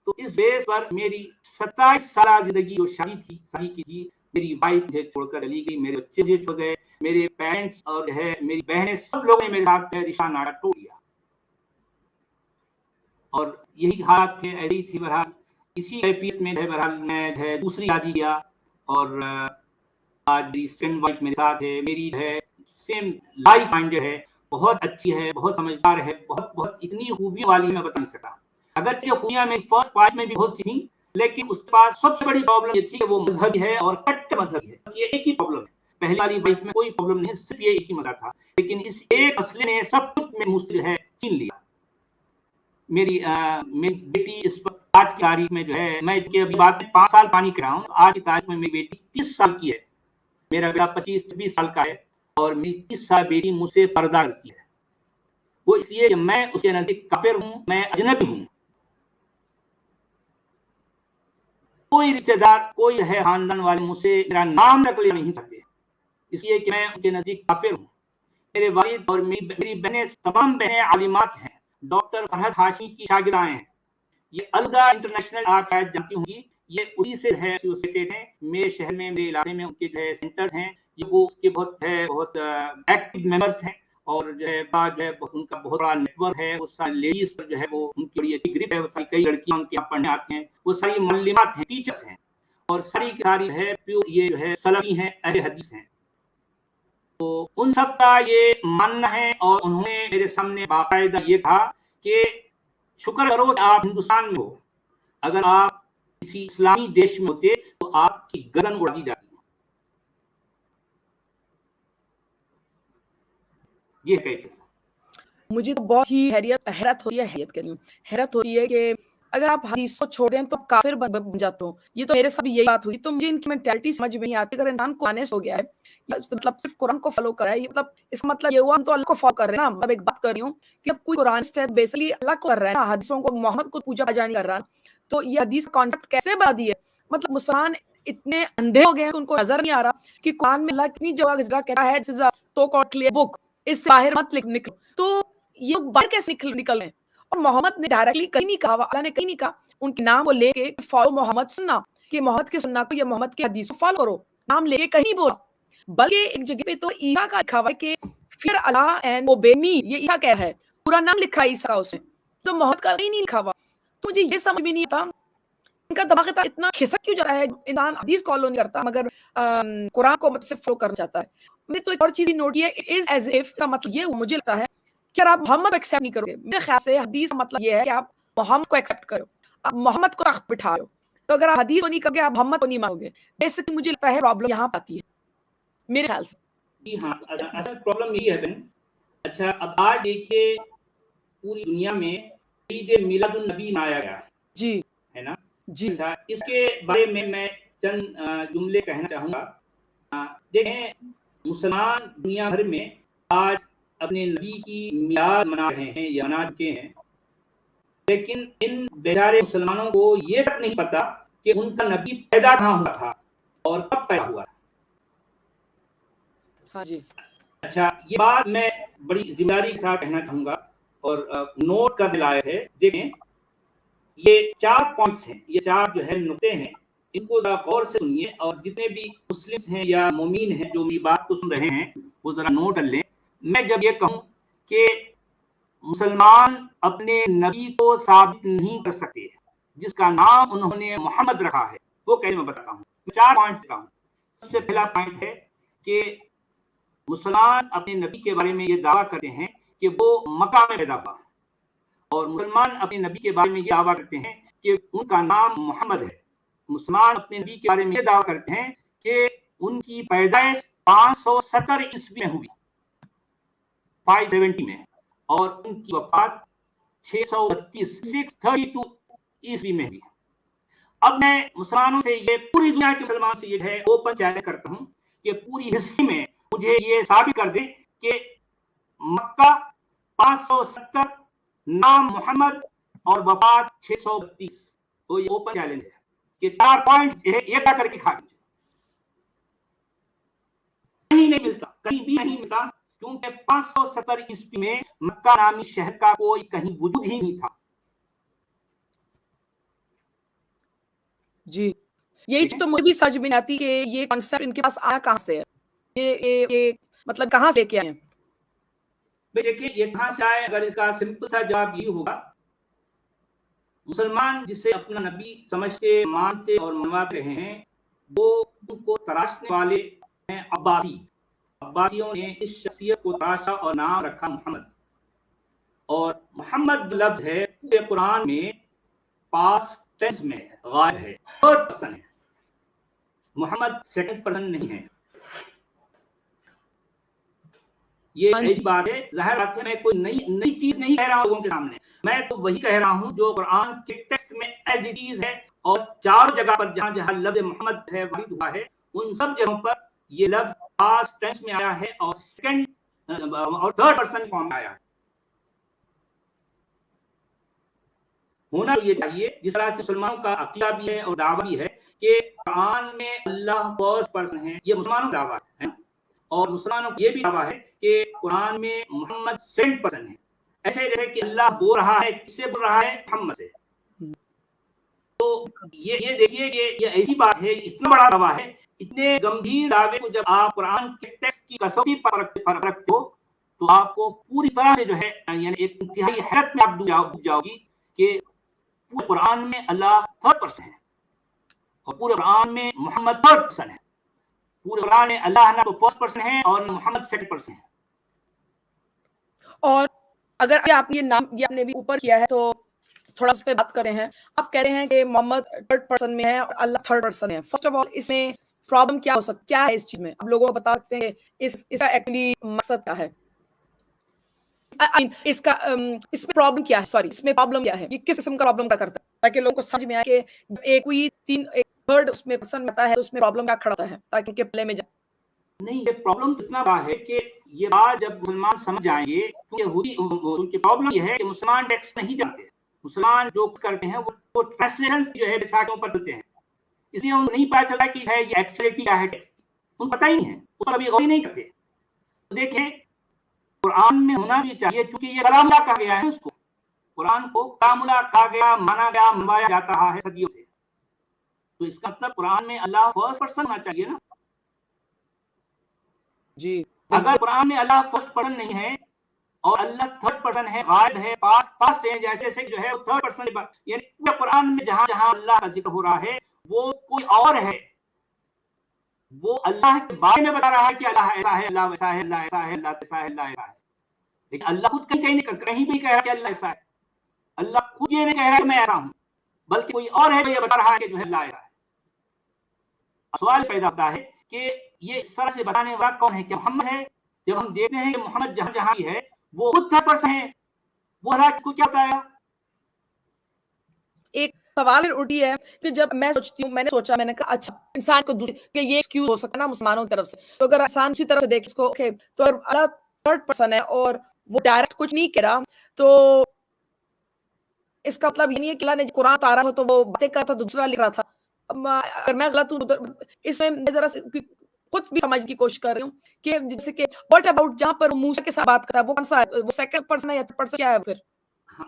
تو اس بیس پر میری 27 سالہ زندگی جو شادی کی تھی، میری وائف مجھے چھوڑ کر چلی گئی، میرے بچے مجھے چھوڑ گئے، میرے پیرنٹس اور جو ہے میری بہنیں، سب لوگوں نے میرے ساتھ رشتہ ناطہ توڑ دیا. اور یہی حالات تھے، ایسے ہی تھی. بہرحال اسی کیفیت میں بہرحال میں دوسری شادی کیا، اور آج میری سیکنڈ وائف میرے ساتھ ہے. میری ہے سیم لائف مائنڈ ہے، بہت اچھی ہے، بہت سمجھدار ہے، بہت اتنی خوبیوں والی ہے میں بتا نہیں سکتا. اگرچہ خوبیاں میری فرسٹ وائف میں بھی بہت سی تھیں، لیکن اس کے پاس سب سے بڑی پرابلم یہ تھی کہ وہ مذہبی ہے اور کٹ مذہبی ہے. بس یہ ایک ہی پرابلم ہے. پہلی والی وائف میں کوئی پرابلم نہیں ہے، صرف یہ ایک ہی مسئلہ تھا. لیکن اس ایک مسئلے نے سب کچھ میں مجھ سے ہے چھین لیا. میری بیٹی اس وقت آج کی تاریخ میں جو ہے، میں ابھی بات میں 5 سال پانی کرا ہوں، آج کی تاریخ میں میری بیٹی 30 سال کی ہے. میرا بیٹا 25-26 سال کا ہے، اور میری 30 سال بیٹی مجھ سے پردہ کرتی ہے. وہ اس لیے کہ میں اس کے نزدیک کافر ہوں، میں اجنبی ہوں. کوئی رشتے دار، کوئی ہے خاندان والے مجھ سے میرا نام تک لینا نہیں چاہتے، اس لیے کہ میں ان کے نزدیک کافر ہوں. میرے والد اور میری بہنیں، تمام بہنیں عالمات ہیں، ڈاکٹر فرحت ہاشمی کی شاگردائیں ہیں. یہ الدا انٹرنیشنل آپ شاید جانتی ہوں گی، یہ اسی سے ہے ایسوسیٹیڈ ہیں. میرے شہر میں، میرے علاقے میں ان کے جو ہے سینٹر ہیں، یہ وہ اس کے بہت ایکٹیو ممبرس ہیں. اور جو ہے ان کا بہت بڑا نیٹ ورک ہے، وہ ساری لیڈیز پر جو ہے وہ ان کی بڑی اچھی گرپ ہے، وہ ساری کئی لڑکیاں ان کے یہاں پڑھنے آتی ہیں، وہ ساری معلمات ہیں، ٹیچرس ہیں، اور ساری کی ساری جو ہے یہ جو ہے سلفی ہیں، اہل حدیث ہیں. تو ان سب کا یہ ماننا ہے، اور انہوں نے میرے سامنے باقاعدہ یہ کہا کہ شکر کرو کہ آپ ہندوستان میں ہو، اگر آپ کسی اسلامی دیش میں ہوتے تو آپ کی گردن اڑا دی جاتی. یہ کہتے ہیں. مجھے تو بہت ہی حیرت ہوتی ہے کہ اگر آپ حدیث کو چھوڑ دیں تو کافر بن جاتے ہو. یہ تو میرے ساتھ بھی یہی بات ہوئی. تو مجھے ان کی مینٹیلٹی سمجھ میں نہیں آتی. اگر انسان قرآنیس ہو گیا ہے، مطلب صرف قرآن کو فالو کر رہا ہے، یہ مطلب اس کا مطلب یہ ہوا ہم تو اللہ کو فالو کر رہے ہیں نا. مطلب ایک بات کر رہی ہوں کہ اب کوئی قرآنسٹ ہے بیسیکلی اللہ کو کر رہا ہے نا، حدیثوں کو محمد کو پوجا بجا نہیں کر رہا. تو یہ حدیث کانسیپٹ کیسے بنا دی ہے؟ مطلب مسلمان اتنے اندھے ہو گئے ہیں کہ ان کو نظر نہیں آ رہا کہ قرآن میں اللہ کتنی جگہ کہتا ہے دس از اے سو کالڈ کلیئر بک، اس سے باہر مت نکلو. تو یہ باہر کیسے نکل رہے ہیں؟ اور محمد نے ڈائریکٹلی کہیں نہیں کہا، اللہ نے کہیں نہیں کہا ان کے نام کو لے کے فالو محمد سننا، کہ محمد کے سننا کو یا محمد کے حدیث کو فالو کرو، نام لے کے کہیں بولا. بلکہ ایک جگہ پہ تو عیسیٰ کا لکھا ہوا ہے کہ فیئر اللہ اینڈ اوبے می. یہ عیسیٰ کیا ہے؟ پورا نام لکھا ہے عیسیٰ کا اس میں، تو محمد کا نہیں لکھا ہوا. تو مجھے یہ سمجھ میں نہیں آتا ان کا دماغ اتنا کھسک کیوں جاتا ہے. انسان حدیث فالو نہیں کرتا مگر قرآن کو صرف فالو کرنا چاہتا ہے. میں تو ایک اور چیز نوٹ کی ہے، اٹ از ایز اف کا مطلب یہ مجھے لگتا ہے کہ اگر آپ محمد کو ایکسیپٹ نہیں کرو گے، میرے خیال سے حدیث کا مطلب یہ ہے کہ آپ محمد کو ایکسیپٹ کرو، آپ محمد کو تخت بٹھا رہے ہو. تو اگر آپ حدیث کو نہیں کرو گے، آپ محمد کو نہیں مانو گے. بیسکلی مجھے لگتا ہے پرابلم یہاں آتی ہے میرے خیال سے. جی ہاں، اصل پرابلم یہی ہے بہن. اچھا، اب آج دیکھیے پوری دنیا میں عید میلاد النبی منایا گیا جی ہے نا. جی اچھا، اس کے بارے میں چند جملے کہنا چاہوں گا. دیکھیں، مسلمان دنیا بھر میں آج اپنے نبی کی میلاد منا رہے ہیں یا منا چکے ہیں، لیکن ان بیچارے مسلمانوں کو یہ تک نہیں پتا کہ ان کا نبی پیدا کہاں ہوا تھا اور کب پیدا ہوا. ہاں جی. اچھا، یہ بات میں بڑی ذمہ داری کے ساتھ کہنا چاہوں گا اور نوٹ کرنے لائق ہے. دیکھیں، یہ 4 پوائنٹس ہیں، یہ 4 جو ہے نقطے ہیں، ان کو ذرا غور سے سنیے، اور جتنے بھی مسلم ہیں یا مومین ہیں جو میری بات کو سن رہے ہیں وہ ذرا نوٹ کر لیں. میں جب یہ کہوں کہ مسلمان اپنے نبی کو ثابت نہیں کر سکتے جس کا نام انہوں نے محمد رکھا ہے، وہ کیسے میں بتاتا ہوں. میں 4 پوائنٹ دیتا ہوں. سب سے پہلا پوائنٹ ہے کہ مسلمان اپنے نبی کے بارے میں یہ دعویٰ کرتے ہیں کہ وہ مکہ میں پیدا ہوا، اور مسلمان اپنے نبی کے بارے میں یہ دعویٰ کرتے ہیں کہ ان کا نام محمد ہے. مسلمان اپنے نبی کے بارے میں یہ دعویٰ کرتے ہیں کہ ان کی پیدائش 570 عیسوی میں ہوئی، 570 میں، اور ان کی وفات 632 عیسوی میں ہوئی. اب میں مسلمانوں سے یہ پوری دنیا کے مسلمان سے یہ ہے اوپن چیلنج کرتا ہوں کہ پوری ہسٹری میں مجھے یہ ثابت کر دیں کہ مکہ 570، نام محمد، اور وفات 632. تو یہ اوپن چیلنج ہے کہ 4 پوائنٹ ایک کر کے کھا لیجیے. کہیں نہیں ملتا، کہیں بھی نہیں ملتا، کیونکہ 570 عیسوی میں مکہ نامی شہر کا کوئی کہیں وجود ہی نہیں تھا. جی، یہی چیز تو مجھے بھی سمجھ میں نہیں آتی کہ یہ کانسیپٹ ان کے پاس آیا کہاں سے ہے، یہ مطلب کہاں سے کیا ہے. دیکھیے، یہ کہاں سے آئے؟ اگر اس کا سمپل سا جواب یہ ہوگا، مسلمان جسے اپنا نبی سمجھتے، مانتے اور منواتے رہے ہیں، وہ ان کو تراشنے والے ہیں عباسی. عباسیوں نے اس شخصیت کو تراشا اور نام رکھا محمد. اور محمد لفظ ہے پورے قرآن میں پاسٹ ٹینس میں غائب ہے، تھرڈ پرسن ہے. محمد سیکنڈ پرسن نہیں ہے. یہ ایسی بات ہے، ظاہر بات ہے، میں کوئی نئی چیز نہیں کہہ رہا ہوں لوگوں کے سامنے. میں تو وہی کہہ رہا ہوں جو قرآن کے ٹیکسٹ میں ایز اٹ از ہے، اور 4 جگہ پر جہاں جہاں لفظ محمد ہے وارد ہوا ہے، ان سب جگہوں پر یہ لفظ پاسٹ ٹینس میں آیا ہے اور سیکنڈ اور تھرڈ پرسن فارم میں آیا ہے. ہونا یہ چاہیے، جس طرح سے مسلمانوں کا عقیدہ بھی ہے اور دعویٰ بھی ہے کہ قرآن میں اللہ فرسٹ پرسن ہے، یہ مسلمانوں کا دعویٰ ہے. اور مسلمانوں کا یہ بھی دعویٰ ہے کہ قرآن میں محمد سیکنڈ پرسن ہے. ایسے جیسے کہ اللہ بول رہا ہے، کس سے بول رہا ہے؟ محمد سے. تو یہ دیکھیے کہ یہ ایسی بات ہے، اتنا بڑا دعویٰ ہے. اتنے گمبھیر دعوے کو جب آپ قرآن کے ٹیکسٹ کی کسوٹی پر رکھتے ہو تو آپ کو پوری طرح سے جو ہے یعنی ایک انتہائی حیرت میں آپ ڈوب جاؤ گی کہ پورے قرآن میں اللہ تھرڈ پرسن ہے اور پورے قرآن میں محمد تھرڈ پرسن ہے. پورے قرآن میں اللہ نہ تو فرسٹ پرسن ہے اور نہ محمد سیکنڈ پرسن ہے. اور اگر آپ نے یہ نام یہ آپ نے بھی اوپر کیا ہے تو تھوڑا اس پہ بات کرتے ہیں. آپ کہہ رہے ہیں کہ محمد تھرڈ پرسن میں ہے اور اللہ تھرڈ پرسن ہے. فرسٹ آف آل اس میں پرابلم کیا ہو سکتا کیا ہے اس چیز میں؟ آپ لوگوں کو بتا سکتے ہیں اس کا ایکچولی مقصد کیا ہے؟ اس کا اس میں پرابلم کیا ہے؟ سوری اس میں پرابلم کیا ہے؟ یہ کس قسم کا پرابلم کا کرتا ہے تاکہ لوگوں کو سمجھ میں آئے کہ ایک کوئی تھرڈ اس میں پرسن آتا ہے تو اس میں پرابلم کیا کھڑا ہے تاکہ ان کے پلے میں جائے. نہیں یہ پرابلم اتنا بڑا ہے کہ یہ بات جب مسلمان سمجھ جائیں گے تو ان کی پرابلم یہ ہے کہ مسلمان ٹیکسٹ نہیں جانتے. مسلمان جو کرتے ہیں وہ ٹرانسلیشن جو ہے بیساکھیوں پر چلتے ہیں. اس لیے ان کو نہیں پتا چلا کہ ہے یہ ایکچولیٹی کیا ہے ٹیکسٹ. ان کو پتہ ہی نہیں ہے وہ کبھی غور نہیں کرتے. تو دیکھیں قرآن میں ہونا بھی چاہیے کیونکہ یہ کلام اللہ کہا گیا ہے. اس کو قرآن کو کلام اللہ کہا گیا مانا گیا منوایا جاتا رہا ہے صدیوں سے. تو اس کا مطلب قرآن میں اللہ فرسٹ پرسن ہونا چاہیے نا. جی اگر قرآن میں اللہ فرسٹ پرسن نہیں ہے اور اللہ تھرڈ پرسن ہے غائب ہے پاسٹ ہے جیسے جو ہے وہ تھرڈ پرسن یعنی پورے قرآن میں جہاں جہاں اللہ کا ذکر ہو رہا ہے وہ کوئی اور ہے. وہ اللہ کے بارے میں بتا رہا ہے کہ اللہ ایسا ہے اللہ ویسا ہے اللہ ایسا ہے اللہ ایسا ہے اللہ ایسا ہے. لیکن اللہ خود کہیں بھی کہہ رہا ہے کہ اللہ ایسا ہے. اللہ خود یہ نہیں کہہ رہا کہ میں ایسا ہوں بلکہ کوئی اور ہے جو یہ بتا رہا ہے کہ جو ہے اللہ ایسا ہے. سوال پیدا ہوتا ہے کہ یہ اس طرح سے بتانے والا کون ہے؟ کیا محمد ہے؟ جب ہم دیکھتے ہیں کہ محمد جہاں جہاں بھی ہے وہ خود تھرڈ پرسن ہے. وہ اللہ کو کیا بتایا؟ ایک سوال اٹھی ہے کہ جب میں سوچتی ہوں میں نے سوچا میں نے کہا اچھا انسان کو کہ یہ ایکسکیوز ہو سکتا ہے نا مسلمانوں کی طرف سے. تو اگر انسان اسی طرف سے دیکھ اس کو اوکے تو اگر اللہ تھرڈ پرسن ہے اور وہ ڈائریکٹ کچھ نہیں کہہ رہا تو اس کا مطلب یہ نہیں ہے کہ اللہ نے قرآن اتارا ہو تو وہ باتیں کر رہا تھا دوسرا لکھ رہا تھا. اگر میں غلط ہوں اس میں ذرا خود بھی سمجھ کی کوشش کر رہی ہوں کہ جیسے کہ واٹ اباؤٹ جہاں پر موسیٰ کے ساتھ بات کرتا ہے وہ کون سا ہے؟ وہ سیکنڈ پرسن ہے یا تھرڈ پرسن کیا ہے پھر؟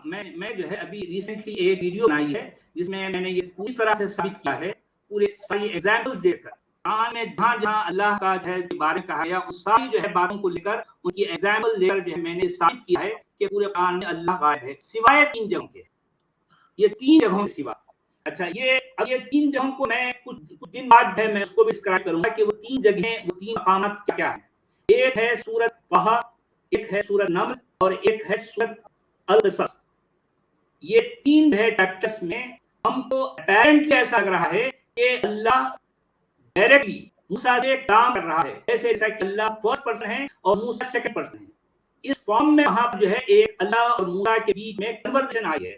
میں جو ہے ابھی ریسنٹلی ایک ویڈیو بنائی ہے جس میں میں نے یہ پوری طرح سے ثابت کیا ہے پورے ساری ایگزامپلز دے کر قرآن میں جہاں جہاں اللہ کا جو ہے بارے کہا گیا اس ساری جو ہے باتوں کو لے کر ان کی ایگزامپل دے کر جو ہے میں نے ثابت کیا ہے کہ پورے قرآن میں اللہ غائب ہے سوائے 3 جگہوں کے. یہ 3 جگہوں کے سوا. اچھا اب یہ 3 جگہوں کو میں کچھ دن بعد ہے میں اس کو بھی ڈسکرائب کروں گا کہ وہ 3 جگہیں وہ 3 مقامات کیا ہیں. ایک ہے سورۃ طہ، ایک ہے سورۃ نمل اور ایک ہے سورۃ القصص. یہ 3 ہے چیپٹرز میں ہم کو اپیرنٹلی ایسا لگ رہا ہے کہ اللہ ڈائریکٹلی موسیٰ سے کام کر رہا ہے ایسے ایسا کہ اللہ فرسٹ پرسن ہے اور موسیٰ سیکنڈ پرسن ہے. اس فارم میں وہاں پر جو ہے ایک اللہ اور موسیٰ کے بیچ میں کنورسیشن آئی ہے.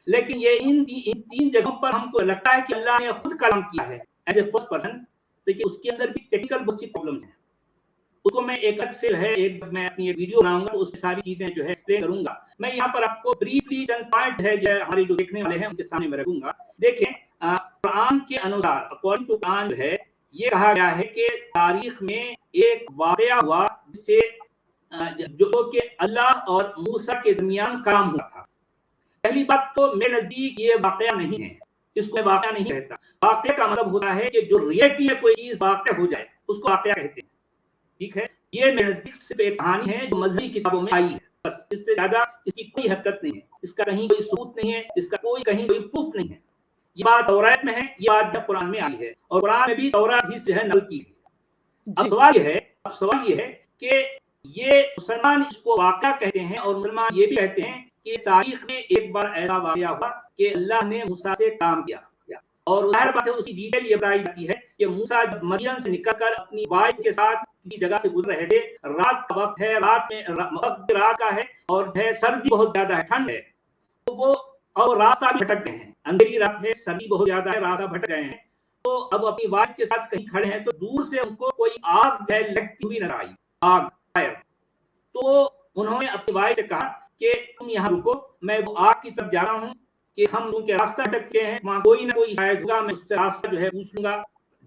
لیکن یہ ان 3 جگہوں پر ہم کو لگتا ہے کہ اللہ نے خود کلام کیا ہے ایز اے فرسٹ پرسن. لیکن اس کے اندر بھی ٹیکنیکل بہت سی پرابلمز ہیں. اس کو میں ایک الگ سے ہے ایک میں اپنی ویڈیو بناؤں گا تو اس کی ساری چیزیں جو ہے ایکسپلین کروں گا. میں یہاں پر آپ کو بریفلی چند پوائنٹ ہے جو ہمارے جو دیکھنے والے ہیں ان کے سامنے میں رکھوں گا. دیکھیں قرآن کے انوسار اکارڈنگ ٹو قرآن جو ہے یہ کہا گیا ہے کہ تاریخ میں ایک واقعہ ہوا جس سے جو کہ اللہ اور موسیٰ کے درمیان کلام ہوا تھا. پہلی بات تو میرے نزدیک یہ واقعہ نہیں ہے. اس کو واقعہ نہیں کہتا. واقعہ کا مطلب ہوتا ہے کہ جو ریئلٹی میں کوئی چیز واقع ہو جائے اس کو واقعہ کہتے ہیں. ٹھیک ہے. یہ میرے نزدیک صرف ایک کہانی ہے جو مذہبی کتابوں میں آئی ہے بس. اس سے زیادہ اس کی کوئی حقیقت نہیں ہے. اس کا کہیں کوئی ثبوت نہیں ہے. اس کا کہیں کوئی پروف نہیں ہے. یہ بات تورات میں ہے یہ بات جب قرآن میں آئی ہے اور قرآن میں بھی تورات ہی سے ہے نقل کی. اب سوال یہ ہے کہ یہ مسلمان اس کو واقعہ کہتے ہیں اور مسلمان یہ بھی کہتے ہیں کہ تاریخ میں ایک بار ایسا واقعہ ہوا کہ اللہ نے موسیٰ سے کام کیا اور ظاہر بات ہے اسی ڈیٹیل یہ بتائی جاتی ہے کہ موسیٰ جب مدین سے نکل کر اپنی وائف کے ساتھ کسی جگہ سے گزر رہے تھے. رات کا وقت ہے. رات کا ہے اور سردی بہت زیادہ ہے ٹھنڈ ہے تو وہ اور راستہ بھی بھٹک گئے ہیں. اندھیری رات ہے سردی بہت زیادہ ہے راستہ بھٹک گئے ہیں. تو اب اپنی وائف کے ساتھ کہیں کھڑے ہیں تو دور سے ان کو کوئی آگ لگتی ہوئی نظر آئی. آگ فائر. تو انہوں نے اپنی وائف سے کہا کہ تم یہاں رکو میں وہ آگ کی طرف جا رہا ہوں کہ ہم ان کے راستہ بھٹکتے ہیں وہاں کوئی نہ کوئی شاید ہوگا میں اس سے راستہ جو ہے پوچھ لوں گا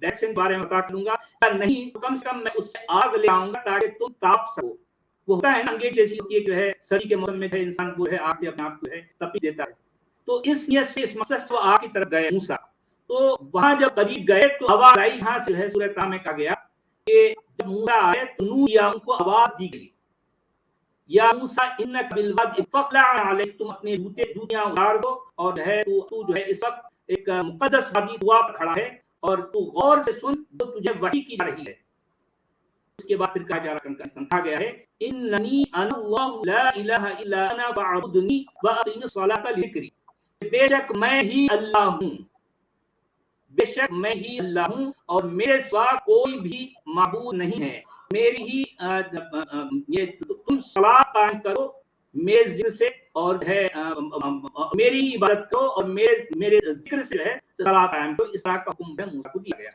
ڈائریکشن کے بارے میں بتا دوں گا یا نہیں تو کم سے کم میں اس سے آگ لے آؤں گا تاکہ تم تاپ سکو. وہ ہوتا ہے نا انگیٹ جیسی ہوتی ہے جو ہے سردی کے موسم میں انسان کو ہے آگ سے اپنے آپ کو ہے تپی دیتا ہے. تو اس نیت سے اس مقصد سے وہ آگ کی طرف گئے موسیٰ. تو وہاں جب قریب گئے تو آواز آئی. یہاں سے ہے سورۃ طہ میں کہا گیا کہ جب موسیٰ آئے تو نودیا ان کو آواز دی گئی. یا موسیٰ انک بالوادی فاقلع علیک، تم اپنے جوتیاں اتار دو، اور ہے تو جو ہے اس وقت ایک مقدس وادی طوا پر کھڑا ہے، اور تو غور سے سن جو تجھے وحی کی جا رہی ہے۔ اس کے بعد پھر کہا گیا ہے اننی انا اللہ لا الہ الا انا فاعبدنی واقیم الصلاۃ لذکری، بے شک میں ہی اللہ ہوں، بے شک میں ہی اللہ ہوں اور میرے سوا کوئی بھی معبود نہیں ہے، میری ہی یہ تم صلاۃ قائم کرو میرے ذکر سے، اور ہے میری عبادت کرو اور میرے ذکر سے ہے صلاۃ قائم کرو، اس طرح کا حکم موسیٰ کو دیا گیا۔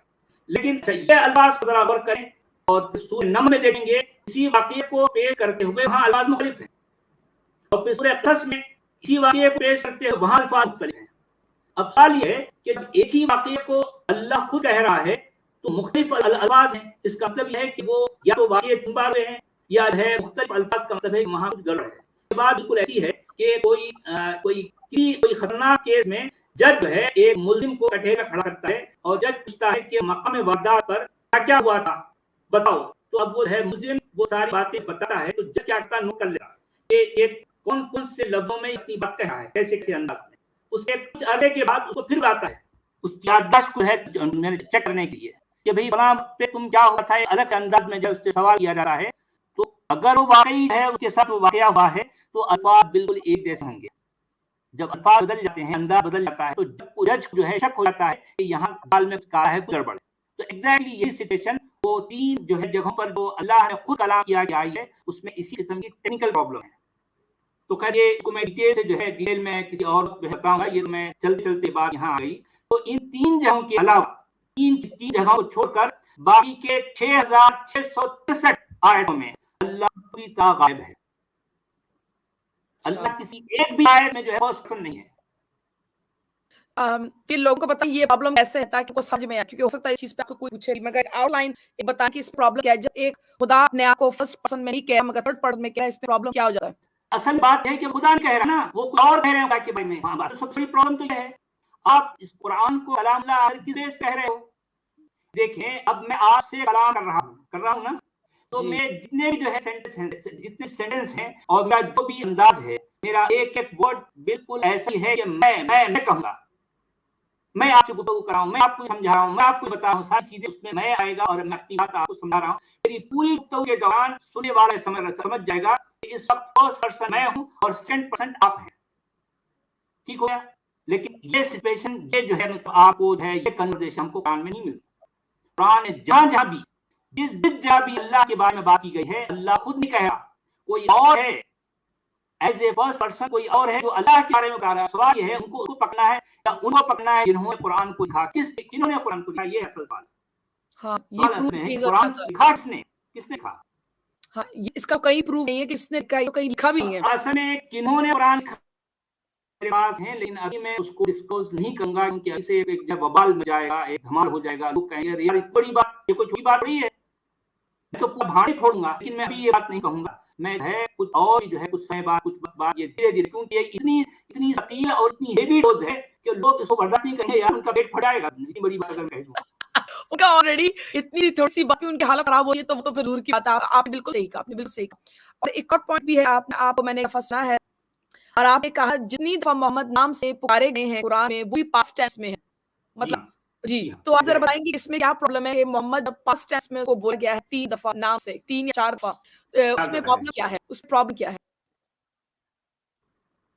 لیکن یہ الفاظ کو ذرا غور کریں اور سورہ نمل میں دیکھیں گے اسی واقعے کو پیش کرتے ہوئے وہاں الفاظ مختلف ہیں، اور پھر سورہ قصص میں اسی واقعے کو پیش کرتے ہوئے وہاں الفاظ مختلف ہیں۔ اب سوال یہ ہے کہ جب ایک ہی واقعے کو اللہ خود کہہ رہا ہے تو مختلف الفاظ ہیں، اس کا مطلب یہ ہے کہ وہ یا تو واقعے تین بار ہوئے ہیں یا ہے مختلف الفاظ کا مطلب ہے کہ وہاں کچھ گڑبڑ ہے۔ یہ بات بالکل ایسی ہے کہ کوئی خطرناک کیس میں جج ہے ایک ملزم کو کٹہرے میں کھڑا کرتا ہے اور جج پوچھتا ہے کہ مقام واردات پر کیا ہوا تھا بتاؤ، تو اب وہ ہے ملزم وہ ساری باتیں بتاتا ہے، تو جج کیا کرتا ہے نوٹ کر لیتا کہ ایک کون کون سے لفظوں میں اپنی بات کہہ رہا ہے، کیسے کیسے انداز میں۔ اس کے کچھ عرصے کے بعد اس کو پھر آتا ہے اس کی یادداشت کو ہے میں نے چیک کرنے کے لیے کہ بھئی فلاں پہ تم کیا ہوا تھا، الگ انداز میں جب اس سے سوال کیا جا رہا ہے، تو اگر وہ واقعی ہے اس کے ساتھ وہ واقعہ ہوا ہے تو الفاظ بالکل ایک جیسے ہوں گے۔ جب الفاظ بدل جاتے ہیں، انداز بدل جاتا ہے، تو جج جو ہے شک ہو جاتا ہے کہ یہاں دال میں کہا ہے کچھ گڑبڑ ہے۔ تو ایگزیکٹلی یہی سچویشن وہ تین جو ہے جگہوں پر جو اللہ نے خود کلام کیا گیا ہے اس میں اسی قسم کی ٹیکنیکل پرابلم ہے۔ تو خیر یہ کو میں ڈیٹیل سے جو ہے ڈیٹیل میں کسی اور بتاؤں گا، یہ میں چلتے چلتے بات یہاں آ گئی۔ تو ان تین جگہوں کے علاوہ تین جگہوں کو چھوڑ کر باقی کے 6663 آیتوں میں اللہ پوری طرح غائب ہے۔ اللہ کسی ایک بھی آیت میں جو ہے فرسٹ پرسن نہیں ہے۔ کہ لوگوں کو پتہ یہ پرابلم ایسے ہے تاکہ کوئی سمجھ میں آئے، کیونکہ ہو سکتا ہے اس چیز پہ آپ کو کوئی پوچھے مگر آؤٹ لائن بتائیں کہ اس پرابلم کیا ہے۔ جب ایک خدا اپنے آپ کو فرسٹ پرسن میں نہیں کہا مگر تھرڈ پرسن میں کہا، اس میں پرابلم کیا ہو جاتا ہے؟ اصل بات ہے کہ خدا نہیں کہہ رہا نا، وہ کوئی اور کہہ رہے ہیں خدا کے بارے میں۔ ہاں بات سب سے بڑی پرابلم تو یہ ہے آپ اس قرآن کو کلام اللہ کس دیش کہہ رہے ہو۔ دیکھیں اب میں آپ سے کلام کر رہا ہوں نا، تو میں جتنے بھی جو ہے جتنے سینٹنس ہیں اور میرا جو بھی انداز ہے، میرا ایک ایک ورڈ بالکل ایسا ہی ہے کہ میں کہوں گا، میں آپ سے گفتگو کر رہا ہوں، میں آپ کو سمجھا رہا ہوں، میں آپ کو بتا رہا ہوں، ساری چیزیں اس میں آئے گا اور میں اپنی بات آپ کو سمجھا رہا ہوں۔ میری پوری گفتگو کے دوران سننے والا سمجھ جائے گا کہ اس وقت فرسٹ پرسن میں ہوں اور سیکنڈ پرسن آپ ہیں۔ ٹھیک ہو گیا؟ لیکن یہ سچویشن یہ جو ہے آپ کو ہے یہ کنورسیشن ہم کو قرآن میں نہیں ملتی۔ قرآن میں جہاں بھی جس جگہ بھی اللہ کے بارے میں بات کی گئی ہے، اللہ خود نہیں کہہ رہا، کوئی اور ہے ایز اے فرسٹ پرسن، کوئی اور ہے جو اللہ کے بارے میں کہہ رہا ہے۔ سوال یہ ہے ان کو پکڑنا ہے یا ان کو پکڑنا ہے جنہوں نے قرآن کو لکھا، کنہوں نے قرآن کو لکھا، یہ اصل سوال ہے۔ ہاں یہ قرآن لکھا کس نے کہا؟ ہاں اس کا کئی پروف نہیں ہے کہ اس نے کہیں لکھا بھی نہیں ہے۔ اصل میں کنہوں نے قرآن لکھا میرے پاس ہیں، لیکن ابھی میں اس کو ڈسکلوز نہیں کروں گا کیونکہ اسے ایک جب وبال میں جائے گا، ایک دھمال ہو جائے گا، لوگ کہیں گے یار بڑی بات، یہ کوئی چھوٹی بات نہیں ہے، میں تو پورا بھاڑی چھوڑوں گا، لیکن میں ابھی یہ بات نہیں کہوں گا۔ میں ہے کچھ اور جو ہے کچھ سمے بعد کچھ بات یہ دھیرے دھیرے، کیونکہ یہ اتنی ثقیل اور اتنی ہیوی ڈوز ہے کہ لوگ اس کو برداشت نہیں کریں گے، یار ان کا پیٹ پھٹ جائے گا اتنی بڑی بات اگر کہہ دوں۔ ان کا آلریڈی اتنی تھوڑی سی بات ان کی حالت خراب ہو رہی ہے تو وہ تو پھر دور کی بات ہے۔ آپ نے بالکل صحیح کہا، آپ نے بالکل صحیح کہا۔ اور ایک اور پوائنٹ بھی ہے، آپ کو میں نے سنا ہے اور آپ نے کہا جتنی دفعہ محمد نام سے پکارے گئے ہیں قرآن میں وہی پاسٹ ٹینس میں ہے، مطلب جی تو آپ ذرا بتائیں گے اس میں کیا پرابلم ہے کہ محمد جب پاسٹ ٹینس میں کو بولا گیا ہے 3 دفعہ نام سے، 3 یا 4 دفعہ، اس میں پرابلم کیا ہے؟ اس پرابلم کیا ہے؟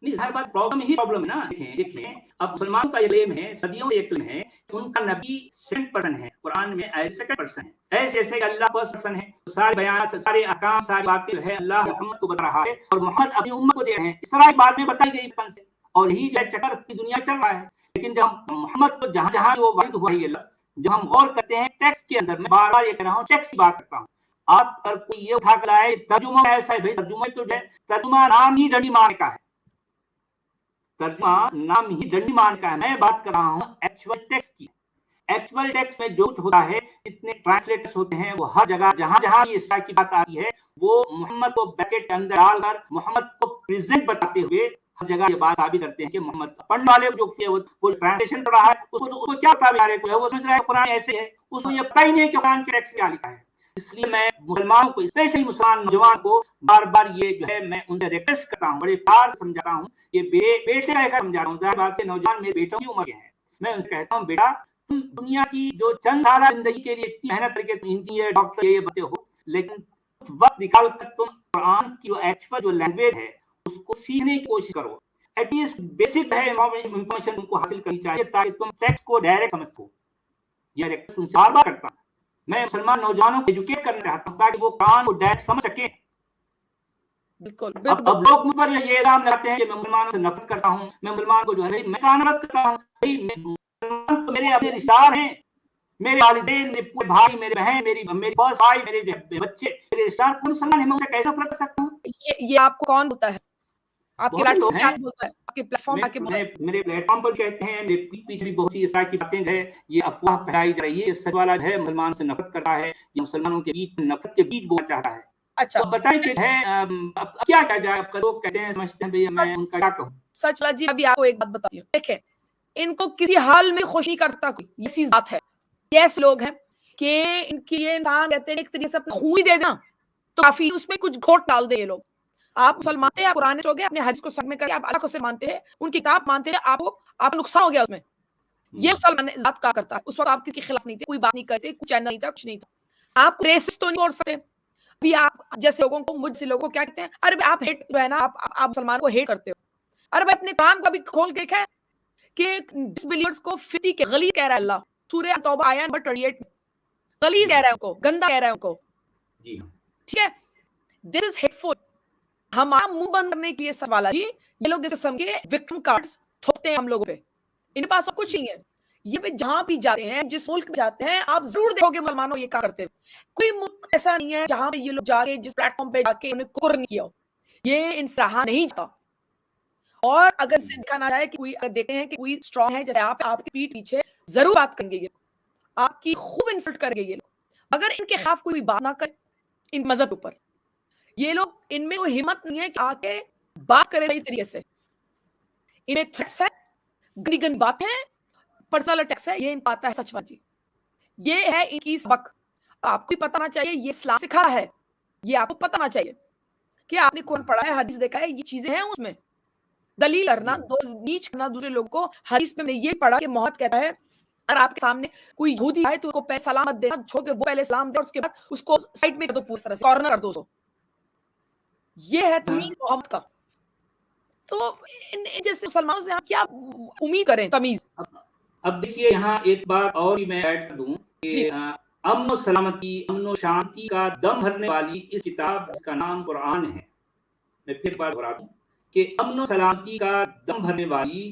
نہیں ہر بات پرابلم ہی پرابلم ہے نا۔ دیکھیں اب مسلمان کا یہ کلیم ہے، صدیوں سے یہ کلیم ہے کہ ان کا نبی سیکنڈ پرسن ہے، قرآن میں ایز سیکنڈ پرسن ہے، ایسے جیسے کہ اللہ فرسٹ پرسن ہے، سارے بیانات سارے احکام ساری باتیں جو ہے اللہ محمد کو بتا رہا ہے اور محمد اپنی امت کو دے رہے ہیں، اس طرح کی بات میں بتائی گئی بچپن سے، اور یہی جو ہے چکر کی دنیا چل رہا ہے۔ لیکن جب محمد کو جہاں جہاں وہ وارد ہوا یہ لفظ جو ہم غور کرتے ہیں ٹیکسٹ کے اندر، میں بار بار یہ کہہ رہا ہوں ٹیکسٹ کی بات کرتا ہوں، آپ پر کوئی یہ اٹھا کر لائے ترجمہ ایسا ہے، بھائی ترجمہ تو جو ہے ترجمہ نام ہی ڈنڈی مار کا ہے، ترجمہ نام ہی ڈنڈی مان کا ہے۔ میں بات کر رہا ہوں ایکچوئل ٹیکسٹ کی۔ ایکچوئل ٹیکسٹ میں جو ہوتا ہے، جتنے ٹرانسلیٹرز ہوتے ہیں وہ ہر جگہ جہاں جہاں یہ اس طرح کی بات آتی ہے وہ محمد کو بریکٹ کے اندر ڈال کر محمد کو پریزنٹ بتاتے ہوئے ہر جگہ یہ بات ثابت کرتے ہیں کہ محمد پڑھنے والے جو کہ وہ ٹرانسلیشن پڑھ رہا ہے اس کو کیا پتا ہے، وہ سمجھ رہا ہے قرآن ایسے ہے، اس کو یہ پتہ ہی نہیں کہ قرآن کے ٹیکسٹ کیا لکھا ہے۔ اس لیے میں مسلمانوں کو اسپیشلی مسلمان نوجوان کو بار بار یہ جو ہے میں ان سے ریکویسٹ کرتا ہوں, بڑے پیار سے سمجھاتا ہوں, کہ بیٹے رہ کر سمجھا رہا ہوں, ظاہر بات ہے نوجوان میرے بیٹوں کی عمر کے ہیں, میں ان سے کہتا ہوں بیٹا تم دنیا کی جو چند سالہ زندگی کے لیے اتنی محنت کر کے انجینئر ڈاکٹر یہ بنتے ہو, لیکن وقت نکال کر تم قرآن کی جو ایکچوئل جو لینگویج ہے اس کو سیکھنے کی کوشش کرو. ایٹ لیسٹ بیسک ہے انفارمیشن تم کو حاصل کرنی چاہیے تاکہ تم ٹیکسٹ کو ڈائریکٹ سمجھ سکو. یہ ریکویسٹ ان سے بار بار کرتا ہوں. میں مسلمان نوجوانوں کو ایجوکیٹ کرنا چاہتا ہوں تاکہ وہ قرآن کو ڈائریکٹ سمجھ سکیں. بالکل اب لوگ مجھ پر یہ الزام لگاتے ہیں کہ میں مسلمانوں سے نفرت کرتا ہوں, میں مسلمان کو جو ہے میں کانفرت کرتا ہوں. مسلمان تو میرے اپنے رشتہ دار ہیں, میرے والدین, میرے پورے بھائی, میرے بہن, میری فرسٹ بھائی, میرے بچے, میرے رشتہ دار کون مسلمان ہیں, میں ان سے کیسے نفرت کر سکتا ہوں؟ یہ آپ کو کون بولتا ہے؟ آپ کے بہت لوگ پلیٹ فارم ہیں, پہ بولتا ہے, آپ کے پلیٹ فارم پہ بولتا ہے؟ میرے پلیٹ فارم پر کہتے ہیں, میرے پیچھے بھی بہت سی اس طرح کی باتیں ہے, یہ افواہ پھیلائی جا رہی ہے, یہ سچ والا ہے مسلمان سے نفرت کرتا ہے, یہ مسلمانوں کے بیچ نفرت کے بیچ بولنا چاہتا ہے. اچھا تو بتائیں کہ ہے اب کیا کیا جائے, اب لوگ کہتے ہیں سمجھتے ہیں بھئی میں ان کا کیا کہوں. سچ والا جی, ابھی آپ کو ایک بات بتاتی ہوں, دیکھیں ان کو کسی حال میں خوش نہیں کرتا کوئی, یہ سی ذات ہے. یہ ایسے لوگ ہیں کہ ان کی یہ انسان کہتے ہیں ایک طریقے سے اپنا خون ہی دے دینا تو کافی, اس میں کچھ گھوٹ ڈال دے یہ لوگ. آپ مسلمان ہیں, آپ قرآن چوگے, اپنے حدیث کو سب میں کریں, آپ اللہ کو سے مانتے ہیں, ان کی کتاب مانتے ہیں, آپ کو نقصان ہو گیا اس میں. یہ مسلمان ذات کا کرتا ہے. اس وقت آپ کسی کے خلاف نہیں تھے, کوئی بات نہیں کرتے, کچھ چینل نہیں تھا, کچھ نہیں تھا. آپ ریسسٹ تو نہیں بول سکتے. ابھی آپ جیسے لوگوں کو, مجھ سے لوگوں کو کیا کہتے ہیں, ارے آپ ہیٹ جو ہے نا, آپ مسلمان کو ہیٹ کرتے ہو. ارے اپنے قرآن کو بھی کھول کے دیکھیں کہ ڈس بلیورز کو فتی کے غلیظ کہہ رہا ہے اللہ, سورہ توبہ آیت نمبر 28 میں غلیظ کہہ رہا ہے ان کو, گندا کہہ رہا ہے ان کو. ٹھیک ہے, دس از ہیٹفل. ہمارا منہ بند کرنے کے لیے سوال ہے جی, یہ لوگ جیسے سمجھے وکٹم کارڈز تھوپتے ہیں ہم لوگوں پہ, ان کے پاس کچھ نہیں ہے. یہ بھی جہاں بھی جاتے ہیں, جس ملک میں جاتے ہیں, آپ ضرور دیکھو گے مسلمانوں یہ کیا کرتے ہیں. کوئی ملک ایسا نہیں ہے جہاں پہ یہ لوگ جا کے جس پلیٹ فارم پہ جا کے انہیں کفر نہیں کیا ہو. یہ ان سے رہا نہیں جاتا. اور اگر سے دکھانا چاہے کہ کوئی دیکھتے ہیں کہ کوئی اسٹرانگ ہے, جیسے آپ کے پیٹ پیچھے ضرور بات کریں گے, یہ آپ کی خوب انسلٹ کریں گے یہ لوگ. اگر ان کے خلاف کوئی بات نہ کرے ان مذہب اوپر, یہ لوگ ان میں کوئی ہمت نہیں ہے کہ آ کے بات کرے صحیح طریقے سے. ان میں تھریٹس ہے, گندی گندی باتیں ہیں, پرسنل اٹیکس ہے, یہ ان پاتا ہے. سچ بات جی, یہ ہے ان کی سبق. آپ کو پتہ ہونا چاہیے یہ اسلام سکھا ہے, یہ آپ کو پتہ ہونا چاہیے کہ آپ نے قرآن پڑھا ہے, حدیث دیکھا ہے, یہ چیزیں ہیں اس میں. ذلیل کرنا, نیچ کرنا دوسرے لوگوں کو. حدیث میں نے یہ پڑھا کہ محمد کہتا ہے اگر آپ کے سامنے کوئی یہودی آئے تو اس کو پہلے سلام مت دینا, چھوڑ کے وہ پہلے سلام دے اور اس کے بعد اس کو سائڈ میں کر دو, پوری طرح سے کارنر کر دو اس کو. یہ ہے تمیز محمد کا. تو جیسے مسلمانوں سے ہم کیا امید کریں تمیز. اب دیکھیے یہاں ایک بات اور ہی میں ایڈ کر دوں کہ امن و سلامتی, امن و شانتی کا دم بھرنے والی اس کتاب جس کا نام قرآن ہے, میں پھر بات بتا دوں کہ امن و سلامتی کا دم بھرنے والی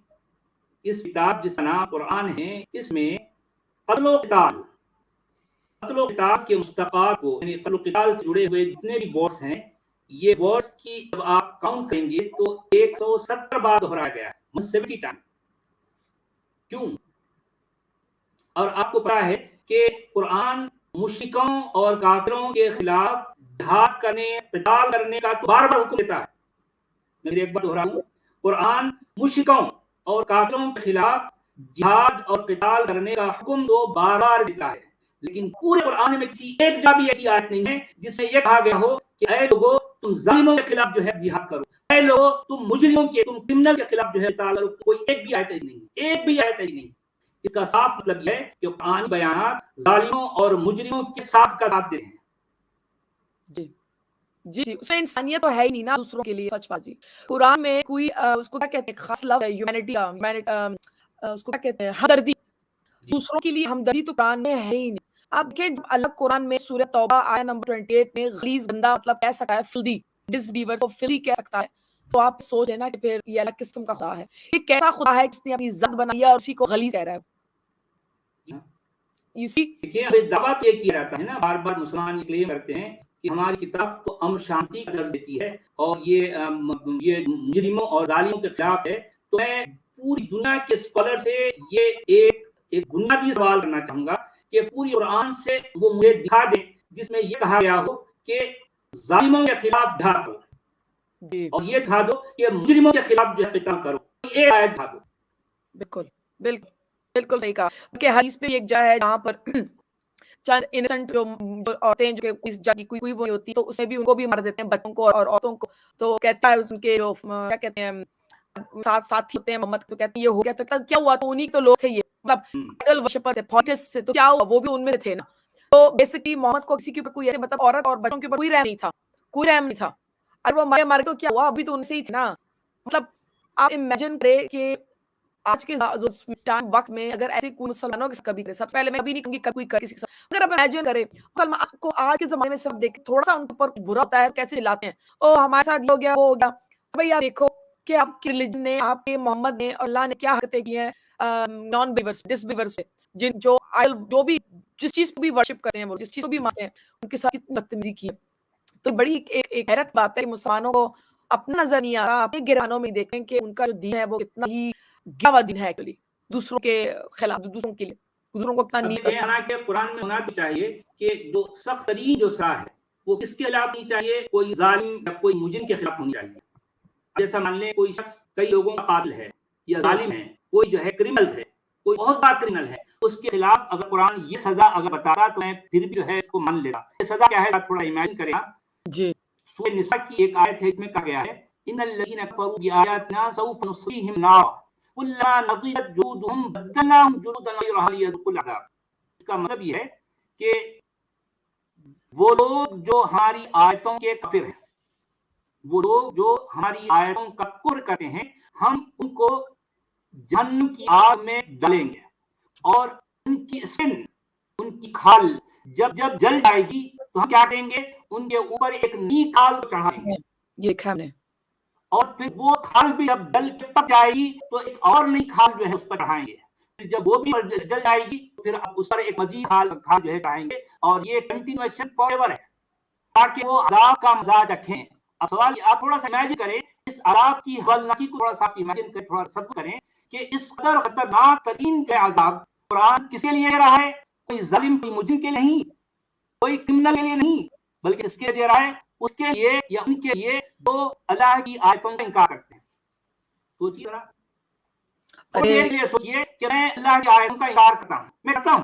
اس کتاب جس کا نام قرآن ہے, اس میں قتل و قتال کے مشتقات کو, یعنی قتل و قتال سے جڑے ہوئے جتنے بھی ورڈز ہیں, یہ ورڈز کی جب آپ کاؤنٹ کریں گے تو 170 بار دہرایا گیا ہے, 170 ٹائم. کیوں؟ اور آپ کو پتا ہے کہ قرآن مشرکوں اور کافروں کے خلاف جہاد کرنے, قتال کرنے کا بار بار حکم دیتا ہے. میں ایک بار دہراؤں, قرآن مشرکوں اور کافروں کے خلاف جہاد اور قتال کرنے کا حکم تو بار بار دیتا ہے, لیکن پورے قرآن میں کسی ایک جگہ بھی ایسی آیت نہیں ہے جس میں یہ کہا گیا ہو کہ اے لوگوں تم ظالموں کے خلاف جو ہے جہاد کرو, اے لوگوں تم مجرموں کے, تم کرمنل کے خلاف جو ہے قتال کرو. کوئی ایک بھی آیت ایسی نہیں, ایک بھی آیت ایسی نہیں. اس کا صاف مطلب یہ ہے کہ قرآن بیانات ظالموں اور مجرموں کے ساتھ کا ساتھ دے رہے ہیں. جی جی, اس میں انسانیت تو ہے ہی نہیں نا دوسروں کے لیے. سچ بات جی, قرآن میں کوئی اس کو کیا کہتے ہیں, خاص لو ہے, ہیومینٹی, اس کو کیا کہتے ہیں, ہمدردی, دوسروں کے لیے ہمدردی تو قرآن میں ہے ہی نہیں. آپ دیکھیں جب اللہ قرآن میں سورہ توبہ آیت نمبر 28 میں غلیظ گندا مطلب کہہ سکتا ہے, فلدی, ڈس بیور کو فلدی کہہ سکتا ہے, تو آپ سوچ لینا کہ پھر یہ الگ قسم کا خدا ہے. یہ کیسا خدا ہے جس نے اپنی ذات بنائی ہے اور اسی کو غلیظ کہہ رہا ہے. دیکھیے دعویٰ یہ کیا جاتا ہے نا, بار بار مسلمان یہ کلیم کرتے ہیں کہ ہماری کتاب تو امن شانتی کا درس دیتی ہے اور یہ مجرموں اور ظالموں کے خلاف ہے. تو میں پوری دنیا کے اسکالر سے یہ ایک بنیادی سوال کرنا چاہوں گا کہ پوری قرآن سے وہ مجھے دکھا دیں جس میں یہ کہا گیا ہو کہ ظالموں کے خلاف جہاد کرو, اور یہ دکھا دو کہ مجرموں کے خلاف جو ہے قتال کرو. ایک آیت دکھا دو. بالکل بالکل بالکل صحیح کہا کہ حدیث میں ایک جگہ ہے جہاں پر چند انسنٹ جو عورتیں جو کہ اس جگہ کی کوئی وہ ہوتی تو اس میں بھی ان کو بھی مار دیتے ہیں بچوں کو اور عورتوں کو. تو کہتا ہے ان کے جو کیا کہتے ہیں ساتھی ہوتے ہیں محمد تو کہتے ہیں یہ ہو گیا تو کیا ہوا تو انہیں تو لوگ تھے یہ مطلب آئیڈل ورشپر تھے فوٹس سے تو کیا ہوا وہ بھی ان میں تھے نا. تو بیسکلی محمد کو کسی کے اوپر کوئی ایسے مطلب عورت اور بچوں کے اوپر کوئی رحم نہیں تھا اگر وہ مارے تو کیا ہوا ابھی تو ان سے ہی تھے نا. مطلب آپ امیجن کرے کہ آج کے وقت میں اگر ایسے کوئی مسلمانوں کے ساتھ کبھی کرے سب پہلے میں ابھی نہیں کہوں گی کوئی کر کسی کے ساتھ اگر آپ امیجن کرے مسلمان کو آج کے زمانے میں سب دیکھ تھوڑا سا ان کے اوپر برا ہوتا ہے کیسے چلاتے ہیں او ہمارے ساتھ ہو گیا وہ ہو گیا. بھائی آپ دیکھو کہ آپ کی ریلیجن نے آپ کے محمد نے اللہ نے کیا حرکتیں کی ہیں نان بلیورس ڈس بلیورس سے جن جو بھی جس چیز کو بھی ورشپ کرتے ہیں وہ جس چیز کو بھی مانتے ہیں ان کے ساتھ کتنی بدتمیزی کی ہے. تو بڑی ایک حیرت بات ہے مسلمانوں کو اپنا نظر نہیں آ رہا اپنے گرانوں میں دیکھیں کہ ان کا جو دین ہے وہ کتنا ہی گیا ہوا دین ہے ایکچولی دوسروں کے خلاف دوسروں کے لیے دوسروں کو کتنا نیچ کرتا ہے. کہ قرآن میں ہونا بھی چاہیے کہ جو سخت ترین جو سزا ہے وہ کس کے خلاف نہیں چاہیے کوئی ظالم یا کوئی مجرم کے خلاف ہونی چاہیے. جیسا مان لیں کوئی شخص کئی لوگوں کا قاتل ہے یا ظالم ہے کوئی جو ہے کرمنل ہے کوئی بہت بڑا کرمنل ہے اس کے خلاف اگر قرآن یہ سزا اگر بتاتا تو میں پھر بھی جو ہے اس کو مان لیتا. یہ سزا کیا ہے تھوڑا امیجن کریں آپ. جی سورہ نساء کی ایک آیت ہے اس میں کہا گیا ہے ان الذين كفروا بآياتنا سوف نصليهم نارا كلما نضجت جلودهم بدلناهم جلودا غيرها ليذوقوا العذاب. اس کا مطلب یہ ہے کہ وہ لوگ جو ہماری آیتوں کے کافر ہیں وہ لوگ جو ہماری آیتوں کا کفر کرتے ہیں ہم ان کو جہنم کی آگ میں ڈالیں گے اور ان کی سن ان کی کھال جب جل جائے گی تو ہم کیا کریں گے ان کے اوپر ایک نئی کھال چڑھائیں گے یہ کھا نے اور پھر وہ کھال بھی جب جل کے پک جائے گی تو ایک اور نئی کھال جو ہے اس پر چڑھائیں گے. پھر جب وہ بھی جل جائے گی تو پھر اس پر ایک مزید کھال جو ہے چڑھائیں گے اور یہ کنٹینیوشن فار ایور ہے تاکہ وہ عذاب کا مزاج رکھیں. اب سوال آپ تھوڑا سا امیجن کریں اس عذاب کی ہولناکی کو تھوڑا سا امیجن کریں تھوڑا سا کریں کہ اس قدر خطرناک ترین کے عذاب قرآن کس کے لیے دے رہا ہے کوئی ظالم کوئی مجرم کے نہیں کوئی کرمنل کے لیے نہیں بلکہ اس کے دے رہا ہے اس کے لیے یا ان کے لیے جو اللہ کی آیتوں کا انکار کرتے ہیں. سوچیے ذرا اور یہ لیے سوچیے کہ میں اللہ کی آیتوں کا انکار کرتا ہوں میں کرتا ہوں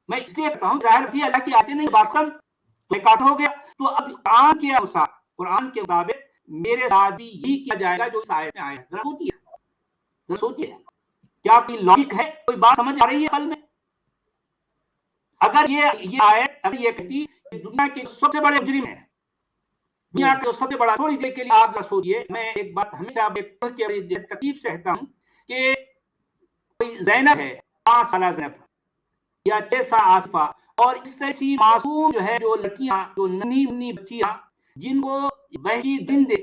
میں اس لیے کرتا ہوں ظاہر بھی اللہ کی آیتیں نہیں بات کر میں کاٹ ہو گیا تو اب قرآن کے انسار قرآن کے مطابق میرے ساتھ بھی یہی کیا جائے گا جو اس آیت میں آیا ہے. ذرا سوچیے کیا کوئی لاجک ہے کوئی بات سمجھ آ رہی ہے عقل میں. اگر یہ آیت اگر یہ کہتی کہ دنیا کے سب سے بڑے مجرم ہیں دنیا کے سب سے بڑا تھوڑی دیر کے لیے آپ سوچیے میں ایک بات ہمیشہ تکلیف سے کہتا ہوں کہ کوئی زینب ہے 5 سالہ زینب یا 6 سالہ آصفہ اور اس طرح معصوم جو ہے جو لڑکیاں جو ننھی بچیاں جن کو وحشی دن دے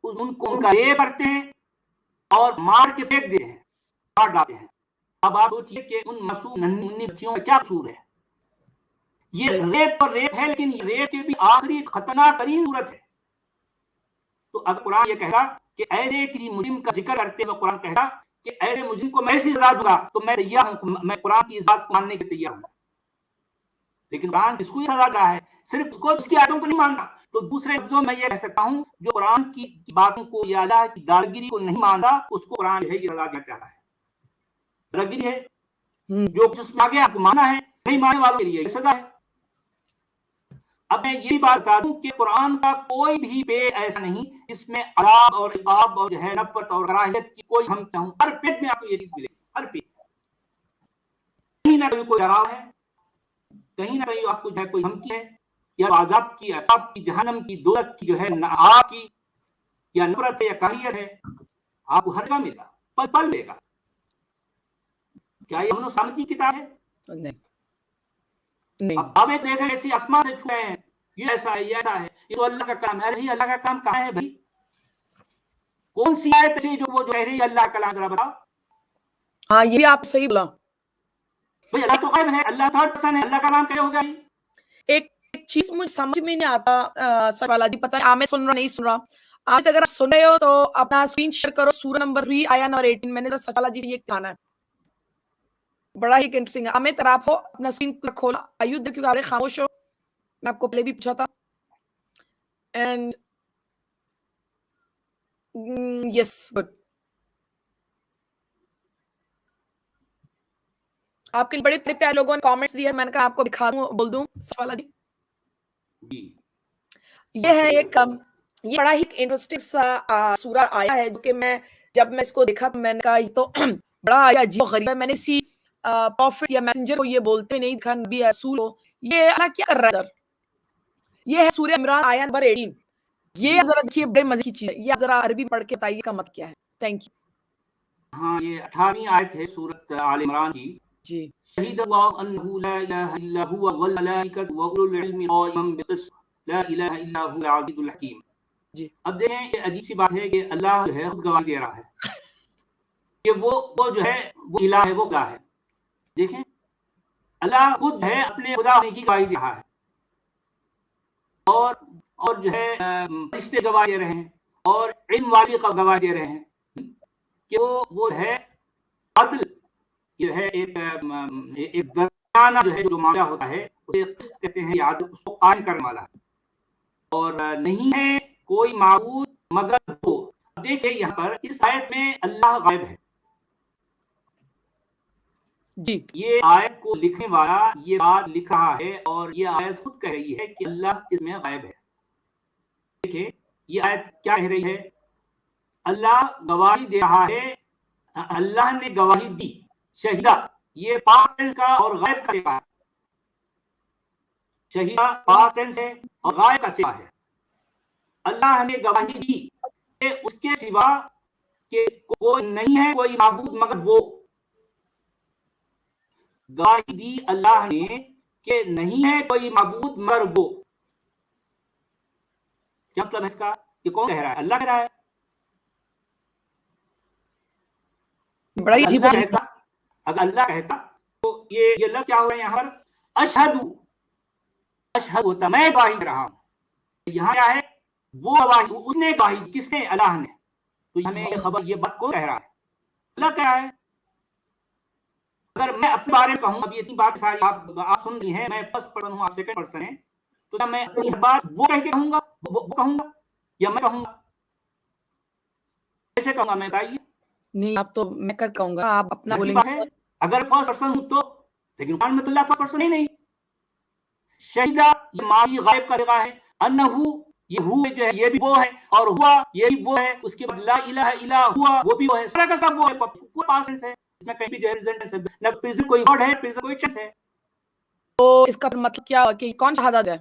ان کو ان کا ریپ کرتے ہیں اور مار کے پھینک دیتے ہیں مار ڈالتے ہیں. اب آپ سوچیے کہ ان معصوم ننھی بچیوں کا کیا قصور ہے. یہ ریپ پر ریپ ہے لیکن ریپ کی بھی آخری خطرناک ترین صورت ہے. تو اگر قرآن یہ کہتا کہ ایسے کسی مجرم کا ذکر کرتے ہوئے قرآن کہتا کہ ایسے مجرم کو میں ایسی سزا دوں گا تو میں تیار ہوں میں قرآن کی اس بات کو ماننے کے تیار ہوں. لیکن قرآن کس کو سزا رہا ہے صرف اس کو اس کی آیتوں کو نہیں مانتا. تو دوسرے لفظوں میں یہ کہہ سکتا ہوں جو قرآن کی باتوں کو یا اللہ کی دارگیری کو نہیں مانتا اس کو قرآن ہے یہ سزا دینا چاہ رہا ہے. دارگیری ہے جو جس میں آگے آپ کو مانا ہے نہیں ماننے والوں کے لیے یہ سزا ہے. اب میں یہ بات بتا دوں کہ قرآن کا کوئی بھی پیج ایسا نہیں جس میں عذاب اور عقاب اور جو ہے نفرت اور کراہیت کی کوئی ہم چاہوں ہر پیج میں آپ کو یہ چیز ملے گی. ہر پیج کہیں نہ کہیں کوئی ڈراؤ ہے کہیں نہ کہیں آپ کو جو ہے کوئی دھمکی ہے یا عذاب کی عقاب کی جہنم کی دوزخ کی جو ہے آگ کی یا نفرت ہے یا کراہیت ہے آپ کو ہر جگہ ملے گا پل پل ملے گا. کیا یہ ہم لوگ سامنے کی کتاب ہے؟ اب دعوے دیکھیں ایسی آسمان سے چھوئے ہیں یہ ایسا ہے یہ ایسا ہے یہ تو اللہ کا کام ہے. ارے اللہ کا کام کہاں ہے بھائی کون سی آیت ایسی جو وہ جو کہہ رہی ہے اللہ کا کلام ذرا بتاؤ. ہاں یہ آپ صحیح بولا بھائی اللہ تو غیب ہے اللہ تھرڈ پرسن ہے اللہ کا نام کیا ہوگا. ایک چیز مجھے سمجھ میں نہیں آتا سر جی پتہ ہے عامر سن رہا نہیں سن رہا آپ اگر آپ سن رہے ہو تو اپنا اسکرین شیئر کرو سورہ نمبر 3 آیا نمبر 18 میں نے سچالہ جی سے یہ کہنا ہے بڑا ہی انٹرسٹنگ ہے. عامر آپ ہو اپنا اسکرین کھولا آئیو دیر کیونکہ آپ خاموش ہو میں آپ کو پہلے بھی پوچھا تھا اینڈ یس گڈ آپ کے بڑے پیارے لوگوں نے کامنٹس دیے، میں نے کہا آپ کو دکھا دوں، بول دوں والا جی. جی یہ ہے ایک یہ بڑا ہی انٹرسٹنگ سا سورہ آیا ہے، جو کہ میں جب میں اس کو دیکھا تو میں نے کہا یہ تو بڑا عجیب و غریب ہے. میں نے اسی پروفٹ یا میسنجر کو یہ بولتے نہیں دیکھا، نبی رسول ہو. یہ اللہ کیا کر رہا ہے ادھر؟ یہ ہے سورہ عمران آیا نمبر 18. یہ آپ ذرا دیکھیے، بڑے مزے کی چیز ہے. یہ آپ ذرا عربی پڑھ کے بتائیے اس کا مطلب کیا ہے. Thank you. ہاں، یہ 18ویں آیت ہے سورۃ آل عمران کی. جی شہید اللہ انہ لا الہ الا هو والملائکۃ واولو العلم قائما بالقسط لا الہ الا هو العزیز الحکیم. جی اب دیکھیں، یہ عجیب سی بات ہے کہ اللہ جو ہے خود گواہی دے رہا ہے کہ وہ جو ہے وہ الہ ہے، وہ خدا ہے. دیکھیں، اللہ خود ہے اپنے خدا ہونے کی گواہی دے رہا ہے، اور جو ہے فرشتے گواہی دے رہے ہیں، اور علم والے گواہی دے رہے ہیں کہ وہ ہے عدل. یہ ہے ایک درمیانہ جو ہے جو معاملہ ہوتا ہے اسے قسط کہتے ہیں. یہ عدل اس کو قائم کرنے والا ہے، اور نہیں ہے کوئی معبود مگر وہ. اب دیکھیں یہاں پر اس آیت میں اللہ غائب ہے. جی یہ آیت کو لکھنے والا یہ بات لکھ رہا ہے، اور یہ آیت خود کہہ رہی ہے کہ اللہ اس میں غائب ہے. دیکھیں یہ آیت کیا کہہ رہی ہے؟ اللہ گواہی دے رہا ہے، اللہ نے گواہی دی. شہیدہ یہ پاسٹ ٹینس کا اور غائب کا صیغہ ہے. شہیدہ پاسٹ ٹینس ہے اور غائب کا صیغہ ہے. اللہ نے گواہی دی کہ اس کے سوا کہ کوئی نہیں ہے کوئی معبود مگر وہ. گواہی دی اللہ نے کہ نہیں ہے کوئی معبود مگر وہ. کیا مطلب ہے اس کا؟ یہ کون کہہ رہا ہے؟ اللہ کہہ رہا ہے. بڑا ہی عجیب و غریب. اگر اللہ کہتا تو یہ لفظ کیا ہو رہا ہے یہاں پر؟ اشہد ہوتا، میں گواہی دے رہا ہوں. یہاں کیا ہے؟ وہ گواہی، اس نے گواہی. کس نے؟ اللہ نے. تو ہمیں یہ خبر، یہ بات کون کہہ رہا ہے؟ اللہ کہہ رہا ہے. اگر میں اپنے بارے میں کہوں، اب یہ اتنی بات ساری آپ سن رہی ہیں، میں فرسٹ پرسن ہوں، آپ سیکنڈ پرسن ہیں، تو کیا میں اپنی بات وہ کہہ کے کہوں گا؟ وہ کہوں گا یا میں کہوں گا؟ کیسے کہوں گا میں؟ بتائیے. نہیں، آپ تو میں کر کہوں گا، آپ اپنا بولیں بات گے. ہے اگر فرسٹ پرسن ہوں تو، لیکن قرآن میں تو اللہ فرسٹ پرسن ہی نہیں. شہیدہ یہ ماضی غائب کا صیغہ ہے. انہو یہ ہو جو ہے یہ بھی وہ ہے، اور ہوا یہ بھی وہ ہے. اس کے بعد لا الہ الا ہوا وہ بھی وہ ہے. سارا کا سب وہ ہے، پورا پاسٹ ٹینس ہے. اس میں کہیں بھی جو ہے پریزنٹ ٹینس ہے، نہ پریزنٹ کوئی ورڈ ہے، پریزنٹ کوئی ٹینس ہے. تو اس کا مطلب کیا ہوا کہ کون شہادت ہے؟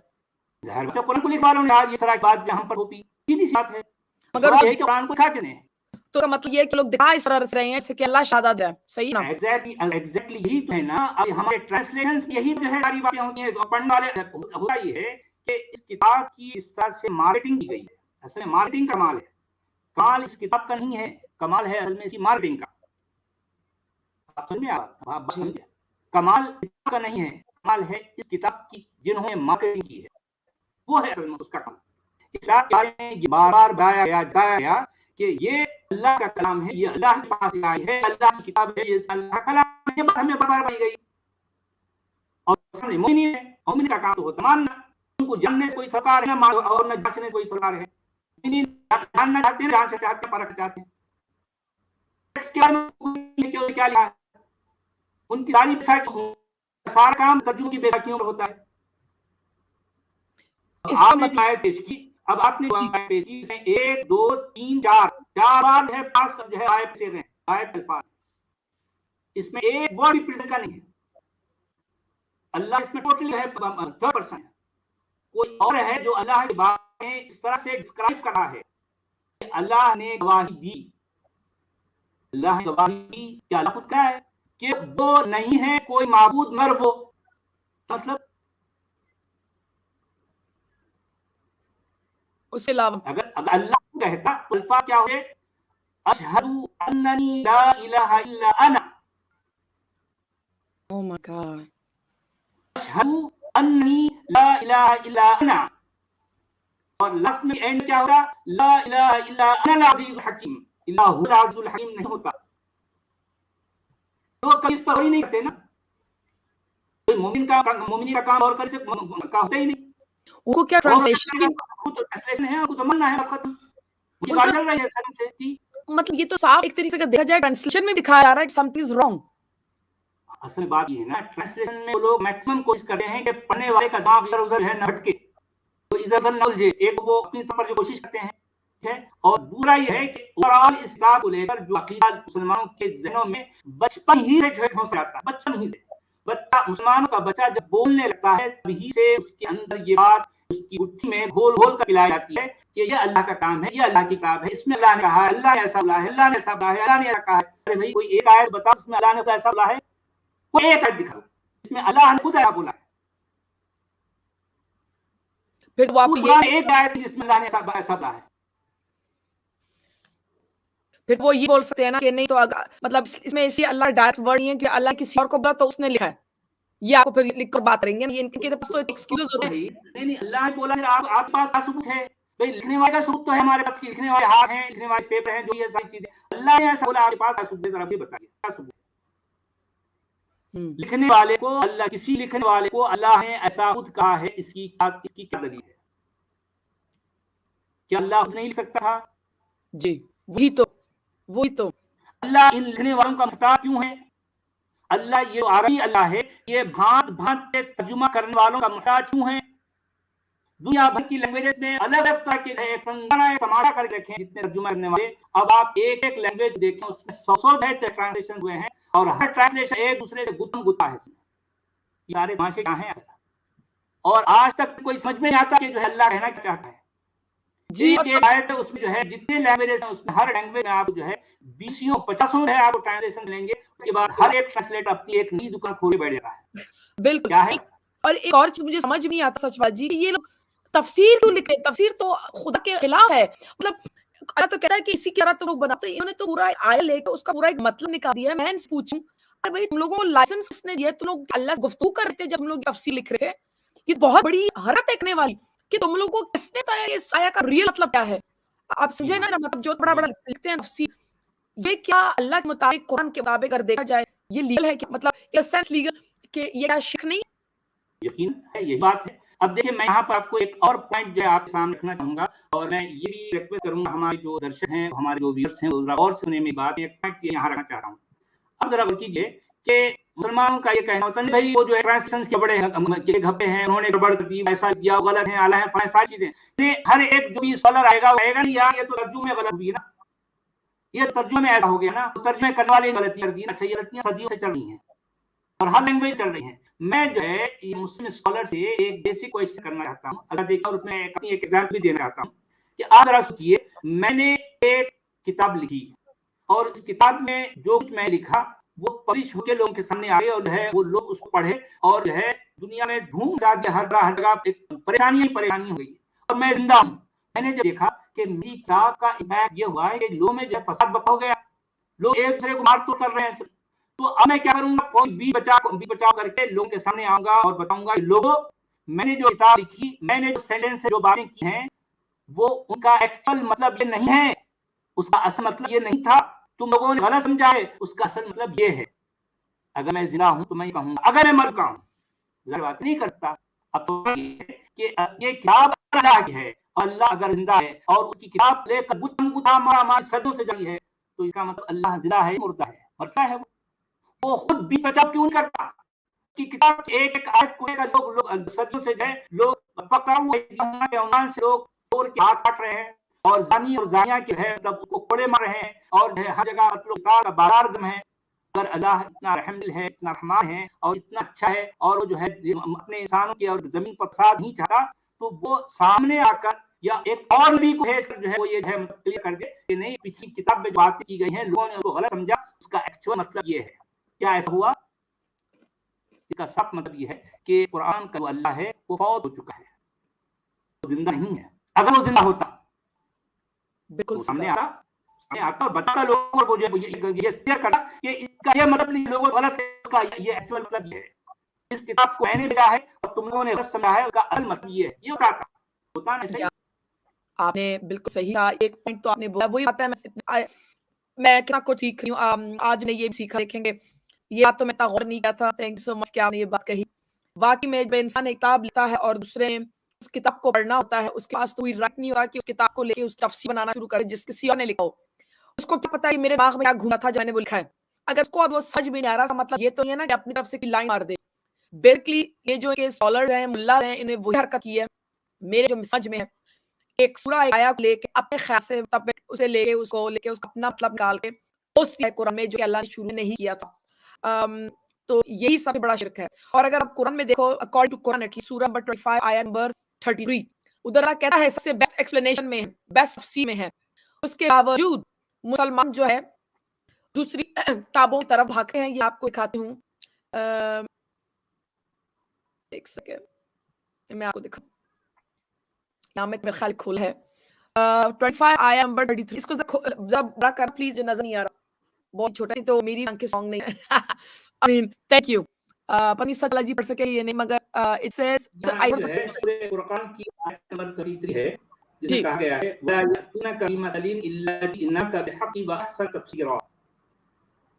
ظاہر بات ہے قرآن کو لکھنے والوں نے یہ سارا بات یہاں پر ہوتی سیدھی سی بات ہے. مگر یہ ہے کہ قرآن کو لکھا کس نے؟ تو کا مطلب یہ ہے کہ لوگ دکھا اس طرح رہے ہیں اس سے کہ اللہ شہادت ہے. صحیح نا؟ ایگزیکٹلی یہی تو ہے نا. اب ہمارے ٹرانسلیشن یہی جو ہے ساری باتیں ہوتی ہیں. پڑھنے والے ہوتا یہ ہے کہ اس کتاب کی اس طرح سے مارکیٹنگ کی گئی ہے. اصل میں مارکیٹنگ کا کمال ہے. کمال اس کتاب کا نہیں ہے، کمال ہے اصل میں اسی مارکیٹنگ کا. آپ سمجھ میں آپ سمجھے؟ کمال کتاب کا نہیں ہے، کمال ہے اس کتاب کی جنہوں نے مارکیٹنگ کی ہے، وہ ہے اصل میں اس کا کمال. اسلام کے بارے میں یہ بار بار بتایا گیا کہ یہ اللہ کا کلام ہے، یہ اللہ کے پاس آئی ہے، اللہ کی کتاب ہے، یہ اللہ کا کلام ہے. یہ بات ہمیں بار بار بتائی گئی. اور سامنے مومن ہے، مومن کا کام تو ہوتا ماننا. ان کو جاننے سے کوئی سرکار ہے نہ اور نہ جانچنے کوئی سرکار ہے. جاننا چاہتے ہیں، جان سے چاہتے ہیں، پرکھ چاہتے ہیں. کیا لکھا ہے؟ ان کی سارا کام ترجمے کی بیساکھیوں پر ہوتا ہے. آپ نے جو آیت پیش کی، اب آپ نے آیت پیش کی، 1 2 3 4 بار ہے، 5 جو ہے آیت سے ہیں، آیت الفاظ. اس میں ایک ورڈ بھی پریزنٹ کا نہیں ہے. اللہ اس میں ٹوٹلی ہے تھرڈ پرسن ہے. کوئی اور ہے جو اللہ کے بارے میں اس طرح سے ڈسکرائب کر رہا ہے کہ اللہ نے گواہی دی. اللہ نے گواہی دی کہ اللہ خود کہا ہے کہ وہ نہیں ہے کوئی معبود مگر وہ. مطلب اس کے علاوہ اگر اللہ کہتا تو الفاظ کیا ہوئے؟ اشہد اننی لا الہ الا انا. Oh my God. اشہد اننی لا الہ الا انا. اور لفظ میں اینڈ کیا ہوگا؟ لا الہ الا انا العزیز الحکیم. اللہ العزیز الحکیم نہیں ہوتا. تو کبھی اس پر ہی نہیں کرتے نا. مومن کا کام اور کر سے کا ہوتا ہی نہیں. ان کو کیا ٹرانسلیشن ہے، تو مننا ہے. مطلب یہ تو صاف ایک طریقے سے دیکھا جائے ٹرانسلیشن میں دکھایا جا رہا ہے کہ سم تھنگ از رانگ. اصل بات یہ ہے نا، ٹرانسلیشن میں وہ لوگ میکسیمم کوشش کرتے ہیں کہ پڑھنے والے کا دماغ ادھر ادھر ہے نہ بھٹکے، تو ادھر ادھر نہ الجھے. ایک وہ اپنی طرف جو کوشش کرتے ہیں ہے، اور دوسرا یہ ہے کہ اوور آل اس کتاب کو لے کر جو عقیدہ مسلمانوں کے ذہنوں میں بچپن ہی سے جو ہے ڈھونس جاتا ہے، بچپن ہی سے بچہ، مسلمانوں کا بچہ جب بولنے لگتا ہے تبھی سے اس کے اندر یہ بات اس کی گٹھی میں گھول گھول کر پلائی جاتی ہے کہ یہ اللہ کا کام ہے، یہ اللہ کی کتاب ہے، اس میں اللہ نے کہا ہے، اللہ نے ایسا بولا ہے، اللہ نے ایسا بولا ہے، اللہ نے ایسا کہا ہے. ارے بھائی کوئی ایک آیت بتاؤ اس میں اللہ نے ایسا بولا ہے، کوئی ایک آیت دکھاؤ اس میں اللہ نے خود ایسا بولا ہے. پھر وہ آپ ایک آیت جس میں اللہ نے ایسا بولا ہے. پھر وہ یہ بول سکتے ہیں نا کہ نہیں تو مطلب اس میں اسی اللہ ڈائریکٹ ورڈ نہیں ہے کہ اللہ کسی اور کو بولا تو اس نے لکھا ہے، یہ آپ کو پھر لکھ کر بات کریں گے. ان کے پاس تو ایکسکیوز ہوتے ہیں. نہیں اللہ نے بولا آپ کے پاس ثبوت ہے، بھائی لکھنے والے کا ثبوت تو ہے ہمارے پاس، لکھنے والے ہاتھ ہیں، لکھنے والے پیپر ہیں، جو یہ ساری چیزیں اللہ نے ایسا بولا آپ کے پاس ثبوت ہے، ذرا بھی بتائیے کیا ثبوت ہے؟ لکھنے والے کو اللہ، کسی لکھنے والے کو اللہ نے ایسا خود کہا ہے، اس کی کیا دلیل ہے؟ کیا اللہ خود نہیں لکھ سکتا تھا؟ جی وہی تو اللہ ان لکھنے والوں کا محتاج کیوں ہے؟ اللہ یہ عربی اللہ ہے، یہ بھانت بھانت کے ترجمہ کرنے والوں کا محتاج کیوں ہے؟ دنیا بھر کی لینگویجز میں الگ الگ طرح کے تماشا کر کے رکھیں جتنے ترجمہ کرنے والے. اب آپ ایک ایک لینگویج دیکھیں اس میں 100 ٹرانسلیشن ہوئے ہیں اور ہر ٹرانسلیشن ایک دوسرے سے گتم گتا ہے. یہ سارے تماشے کہاں ہیں؟ اور آج تک کوئی سمجھ میں نہیں آتا کہ جو ہے اللہ کہنا کیا چاہتا ہے. جی آیت اس میں جو ہے جتنے لینگویجز ہیں اس میں ہر لینگویج میں آپ جو ہے 20-50 ہے آپ ٹرانسلیشن ملیں گے. اس کے بعد ہر ایک ٹرانسلیٹر اپنی ایک نئی دکان کھولے بیٹھ جاتا ہے. بالکل کیا ہے؟ اور ایک اور چیز مجھے سمجھ نہیں آتا سچ بات جی، یہ لوگ تفسیر کیوں لکھے؟ تفسیر تو خدا کے خلاف ہے. مطلب اللہ تو کہتا ہے کہ اسی کی طرح تو لوگ بناتے ہیں، انہوں نے تو پورا آیت لے کے اس کا پورا ایک مطلب نکال دیا ہے. میں ان سے پوچھوں ارے بھائی تم لوگوں کو لائسنس کس نے دیا؟ تم لوگ اللہ سے گفتگو کر رہے تھے جب ہم لوگ تفسیر لکھ رہے تھے؟ یہ بہت بڑی حیرت دیکھنے والی کہ تم لوگوں کو کس نے بتایا اس آیت کا ریئل مطلب کیا ہے. آپ سمجھے نا مطلب جو بڑا بڑا لکھتے ہیں تفسیر، یہ کیا اللہ کے مطابق قرآن کے مطابق اگر دیکھا جائے یہ لیگل ہے کہ مطلب یہ سینس لیگل کہ یہ کیا شرک نہیں؟ یقین ہے یہی بات ہے. اب دیکھیں میں یہاں پر آپ کو ایک اور پوائنٹ جو ہے آپ کے سامنے رکھنا چاہوں گا، اور میں یہ بھی ریکویسٹ کروں گا ہمارے جو درشک ہیں، ہمارے جو ویورز ہیں، اور سننے میں بات ایک پوائنٹ یہاں رکھنا چاہ رہا ہوں. اب ذرا غور کیجیے کہ مسلمانوں کا یہ کہنا ہوتا ہے بھائی وہ جو ہے ٹرانسلیشن کے بڑے گھپے ہیں، انہوں نے گڑبڑ کر دی، ایسا کیا، غلط ہے، اعلیٰ ہے، فلاں ساری چیزیں. ہر ایک جو بھی اسکالر آئے گا وہ کہے گا نہیں یار یہ تو ترجمے میں غلط ہوئی نا، یہ ترجمے میں ایسا ہو گیا نا، ترجمے کرنے والے غلطی کر دی. اچھا یہ غلطیاں صدیوں سے چل رہی ہیں اور ہر لینگویج چل رہی ہیں. میں جو ہے مسلم اسکالر سے ایک بیسک کوشچن کرنا چاہتا ہوں، اگر دیکھا اور اس میں اپنی ایک ایگزامپل بھی دینا چاہتا ہوں کہ آپ ذرا سوچیے، میں نے ایک کتاب لکھی اور اس کتاب میں جو کچھ میں لکھا وہ پبلش ہو کے لوگوں کے سامنے آئے اور جو ہے وہ لوگ اس کو پڑھے اور جو ہے دنیا میں دھوم مچا دیا، ہر جگہ پریشانی ہو گئی اور میں زندہ ہوں. میں نے جب دیکھا کہ میری کتاب کا امپیکٹ یہ ہوا ہے کہ لوگوں میں جو فساد برپا ہو گیا، لوگ ایک دوسرے کو مار توڑ کر رہے ہیں. تو اب میں کیا کروں گا؟ کوئی بھی بچاؤ کر کے لوگوں کے سامنے آؤں گا اور بتاؤں گا لوگوں میں نے جو کتاب لکھی، میں نے جو سینٹنس جو باتیں کی ہیں وہ ان کا ایکچوئل مطلب یہ نہیں ہے، اس کا اصل مطلب یہ نہیں تھا، تم لوگوں نے غلط سمجھا ہے، اس کا اصل مطلب یہ ہے. اگر میں زندہ ہوں تو میں کہوں گا، اگر میں مر چکا ہوں ذرا بات نہیں کرتا. اب تو کہ یہ کتاب اللہ کی ہے اور اللہ اگر زندہ ہے اور اس کی کتاب لے کر ہماری صدیوں سے جاری ہے تو اس کا مطلب اللہ زندہ ہے، مردہ ہے، مرتا ہے. وہ خود بھی بچاؤ کیوں نہیں کرتا؟ کی کتاب ایک ایک آیت کو لوگ صدیوں سے گئے، لوگ پکڑا ہوئے عنوان سے لوگ توڑ کے ہاتھ کاٹ رہے ہیں اور زانی اور زانیہ کے ہے مطلب کو کوڑے مار رہے ہیں اور ہر جگہ مطلب کا بازار گم ہے. اگر اللہ اتنا رحم دل ہے، اتنا رحمان ہے اور اتنا اچھا ہے اور وہ جو ہے اپنے انسانوں کی اور زمین پر فساد نہیں چاہتا تو وہ سامنے آ کر یا ایک اور نبی کو بھیج کر جو ہے وہ یہ کلیئر کر دے کہ نہیں پچھلی کتاب میں باتیں کی گئی ہیں لوگوں نے ان کو غلط سمجھا، اس کا ایکچوئل مطلب یہ ہے. کیا ایسا ہوا؟ اس کا سب مطلب یہ ہے کہ قرآن کا جو اللہ ہے وہ فوت ہو چکا ہے، وہ زندہ نہیں ہے. اگر وہ زندہ ہوتا بالکل سامنے آتا اور بتاتا لوگوں کو یہ کلیئر کرتا کہ اس کا یہ مطلب نہیں لوگوں غلط ہے، اس کا یہ ایکچوئل مطلب یہ ہے، اس کتاب کو میں نے بھیجا ہے اور تم لوگوں نے غلط سمجھا ہے، اس کا اصل مطلب یہ ہے. یہ ہوتا نہیں صحیح. آپ نے بالکل صحیح کہا. ایک پوائنٹ تو آپ نے بولا وہی بات ہے، میں کتنا کچھ سیکھ رہی ہوں. آج نے یہ بھی سیکھا، دیکھیں گے یہ بات تو میں اتنا غور نہیں کیا تھا. تھینک یو سو مچ کہ آپ نے یہ بات کہی. واقعی میں جب انسان ایک کتاب لیتا ہے اور دوسرے اس کتاب کو پڑھنا ہوتا ہے، اس کے پاس تو رائٹ نہیں ہوا کہ اس کتاب کو لے کے اس تفسیر بنانا شروع کرے جس کسی اور نے لکھا ہو. اس کو کیا پتا ہے میرے دماغ میں کیا گھوما تھا جب میں نے وہ لکھا ہے. اگر اس کو اب وہ سمجھ میں نہیں آ رہا مطلب یہ تو نہیں ہے نا کہ اپنی طرف سے لائن مار دے. بیسکلی یہ جو اسکالر ہیں ملا ہیں انہیں وہی حرکت کی ہے میرے جو سمجھ میں ہے. ایک سورہ آیا کو لے کے اپنے خیال سے مطلب اسے لے کے اس کو اپنا مطلب نکال کے پوسٹ کیا قرآن میں جو کہ اللہ نے شروع نہیں کیا تھا. تو یہی سب سے بڑا شرک ہے. اور اگر آپ قرآن میں دیکھو اکارڈنگ ٹو قرآن ایٹ لیسٹ سورہ نمبر 25 آیت نمبر 33 ادھر اللہ کہتا ہے سب سے بیسٹ ایکسپلینیشن میں ہے بیسٹ تفسیر میں ہے. اس کے باوجود مسلمان جو ہے دوسری کتابوں کی طرف بھاگتے ہیں. یہ آپ کو دکھاتی ہوں ایک سیکنڈ میں آپ کو دکھاؤں. یہاں میں میرے خیال کھول ہے 25 آیا نمبر 33 اس کو ذرا بڑا کر پلیز. یہ نظر نہیں آ رہا بہت چھوٹا ہے تو میری آنکھ کے سانگ نہیں ہے. I mean thank you. پنی سکلا جی پڑھ سکے یہ نہیں مگر it says یہاں جو ہے سورہ قرآن کی آیت نمبر 33 ہے جس میں کہا گیا ہے وَلَا يَأْتُونَكَ بِمَثَلٍ إِلَّا جِئْنَاكَ بِالْحَقِّ وَأَحْسَنَ تَفْسِيرًا.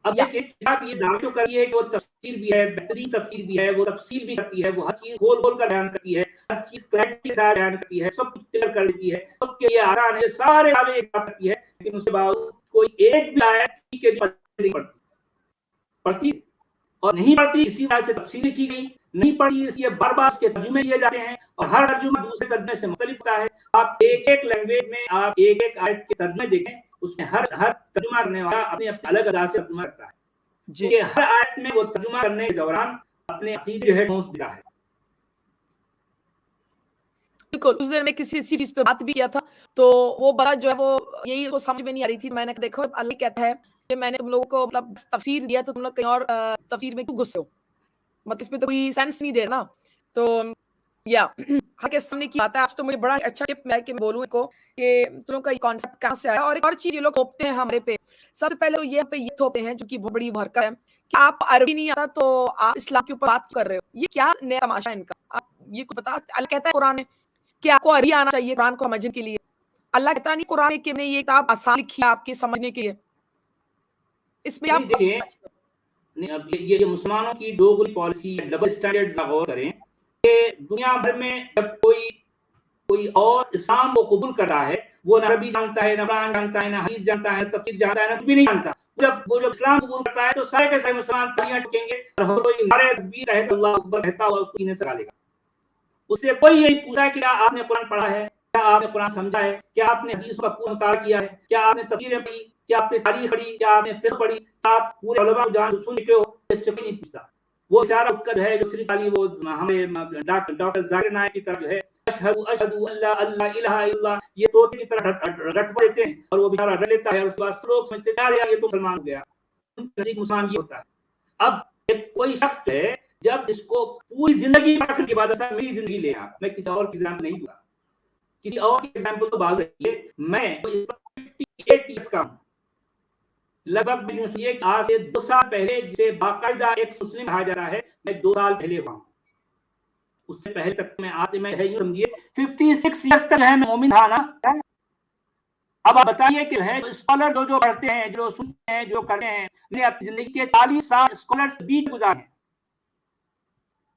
اب دیکھیں کتاب یہ دعویٰ تو کری ہے کہ وہ تفسیر بھی ہے بہترین تفسیر بھی ہے وہ تفسیر بھی کرتی ہے وہ ہر چیز گول گول کر بیان کرتی ہے ہر چیز کلیرٹی کے ساتھ بیان کرتی ہے سب کچھ کلیئر کر دیتی ہے سب کے لیے آسان ہے سارے دعوے ایک بات کرتی ہے لیکن اس کے باوجود کوئی ایک بھی آیت کے نہیں پڑھتی اور نہیں پڑھتی اسی وجہ سے تفسیر کی گئی نہیں پڑھی اس لیے بار بار اس کے ترجمے لیے جاتے ہیں اور ہر ترجمہ دوسرے ترجمے سے مختلف ہوتا ہے. آپ ایک ایک لینگویج میں آپ ایک ایک آیت کے ترجمے دیکھیں اس میں ہر ترجمہ کرنے والا اپنے الگ انداز سے ترجمہ کرتا ہے کیونکہ ہر آیت میں وہ ترجمہ کرنے کے دوران اپنے عقیدے جو ہے ٹونس دیتا ہے. بالکل اس دن میں کسی چیز پہ بات بھی کیا تھا تو وہ بڑا جو ہے وہ یہی کو سمجھ میں نہیں آ رہی تھی. میں نے دیکھو اللہ کہتا ہے کہ میں نے تم لوگوں کو مطلب تفسیر دیا تو تم لوگ کہیں اور تفسیر میں کیوں غصے ہو مطلب اس میں تو کوئی سینس نہیں دے نا. تو یا ہر کے سامنے کی بات ہے. آج تو مجھے بڑا اچھا ٹپ ہے کہ میں بولوں کو کہ تم لوگ کا یہ کانسیپٹ کہاں سے آیا. اور ایک اور چیز یہ لوگ تھوپتے ہیں ہمارے پہ سب سے پہلے یہ پہ یہ تھوپتے ہیں جو کہ بہت بڑی حرکت ہے کہ آپ عربی نہیں آتا تو آپ اسلام کے اوپر بات کر رہے ہو. یہ کیا نیا تماشا ہے ان کا. آپ یہ کو بتا اللہ کہتا ہے قرآن میں کہ آپ کو عربی آنا چاہیے قرآن کو سمجھنے کے لیے. اللہ کہتا نہیں قرآن کہ میں یہ کتاب آسان لکھی ہے آپ کے سمجھنے کے لیے. اس میں آپ یہ مسلمانوں کی دوغلی پالیسی ڈبل سٹینڈرڈ کا غور کریں کہ دنیا بھر میں جب کوئی اور اسلام کو قبول کر رہا ہے وہ نہ عربی جانتا ہے نہ قرآن جانتا ہے نہ حدیث جانتا ہے نہ تفسیر جانتا ہے نہ کچھ بھی نہیں جانتا. جب اسلام قبول کرتا ہے تو سارے کے سارے مسلمان تالیاں ٹھوکیں گے اور کوئی نعرے تکبیر رہتا اللہ اکبر کہتا ہوا اس کو سینے سے لگا لے گا. اس سے کوئی یہی پوچھا ہے کہ کیا آپ نے قرآن پڑھا ہے کیا آپ نے قرآن سمجھا ہے کیا آپ نے حدیث کا پورا مطالعہ کیا ہے کیا آپ نے تفسیریں پڑھی کیا آپ نے تاریخ پڑھی کیا آپ نے فقہ پڑھی کیا آپ پورے علماء کو جان سن کے ہو. اس سے کوئی نہیں پوچھتا. وہ بیچارہ اٹھ کر ہے جو صرف خالی وہ ہمیں ڈاکٹر ذاکر نائک کی طرف جو ہے اشہد اللہ اللہ الہ الا اللہ یہ طوطے کی طرح رٹ پڑتے ہیں اور وہ بیچارہ رٹ لیتا ہے اور اس کے بعد لوگ سمجھتے ہیں یار یہ تو مسلمان ہو گیا. مسلمان یہ ہوتا ہے. اب ایک کوئی شخص ہے جب اس کو پوری زندگی رکھنے کی بات ہے میری زندگی لے آپ میں کسی اور کی ایگزامپل نہیں دوں گا کسی اور کی ایگزامپل تو بات رہی ہے. میں 58 کا ہوں لگ بھگ ایک آج سے 2 سال پہلے جسے باقاعدہ ایک مسلم کہا جا رہا ہے میں 2 سال پہلے ہوا ہوں. اس سے پہلے تک میں آتے میں ہے یوں سمجھیے 56 ایئرس تک ہے میں مومن تھا نا. اب آپ بتائیے کہ ہے اسکالر جو پڑھتے ہیں جو سنتے ہیں جو کرتے ہیں میں نے اپنی زندگی کے 40 سال اسکالر بیچ گزارے ہیں.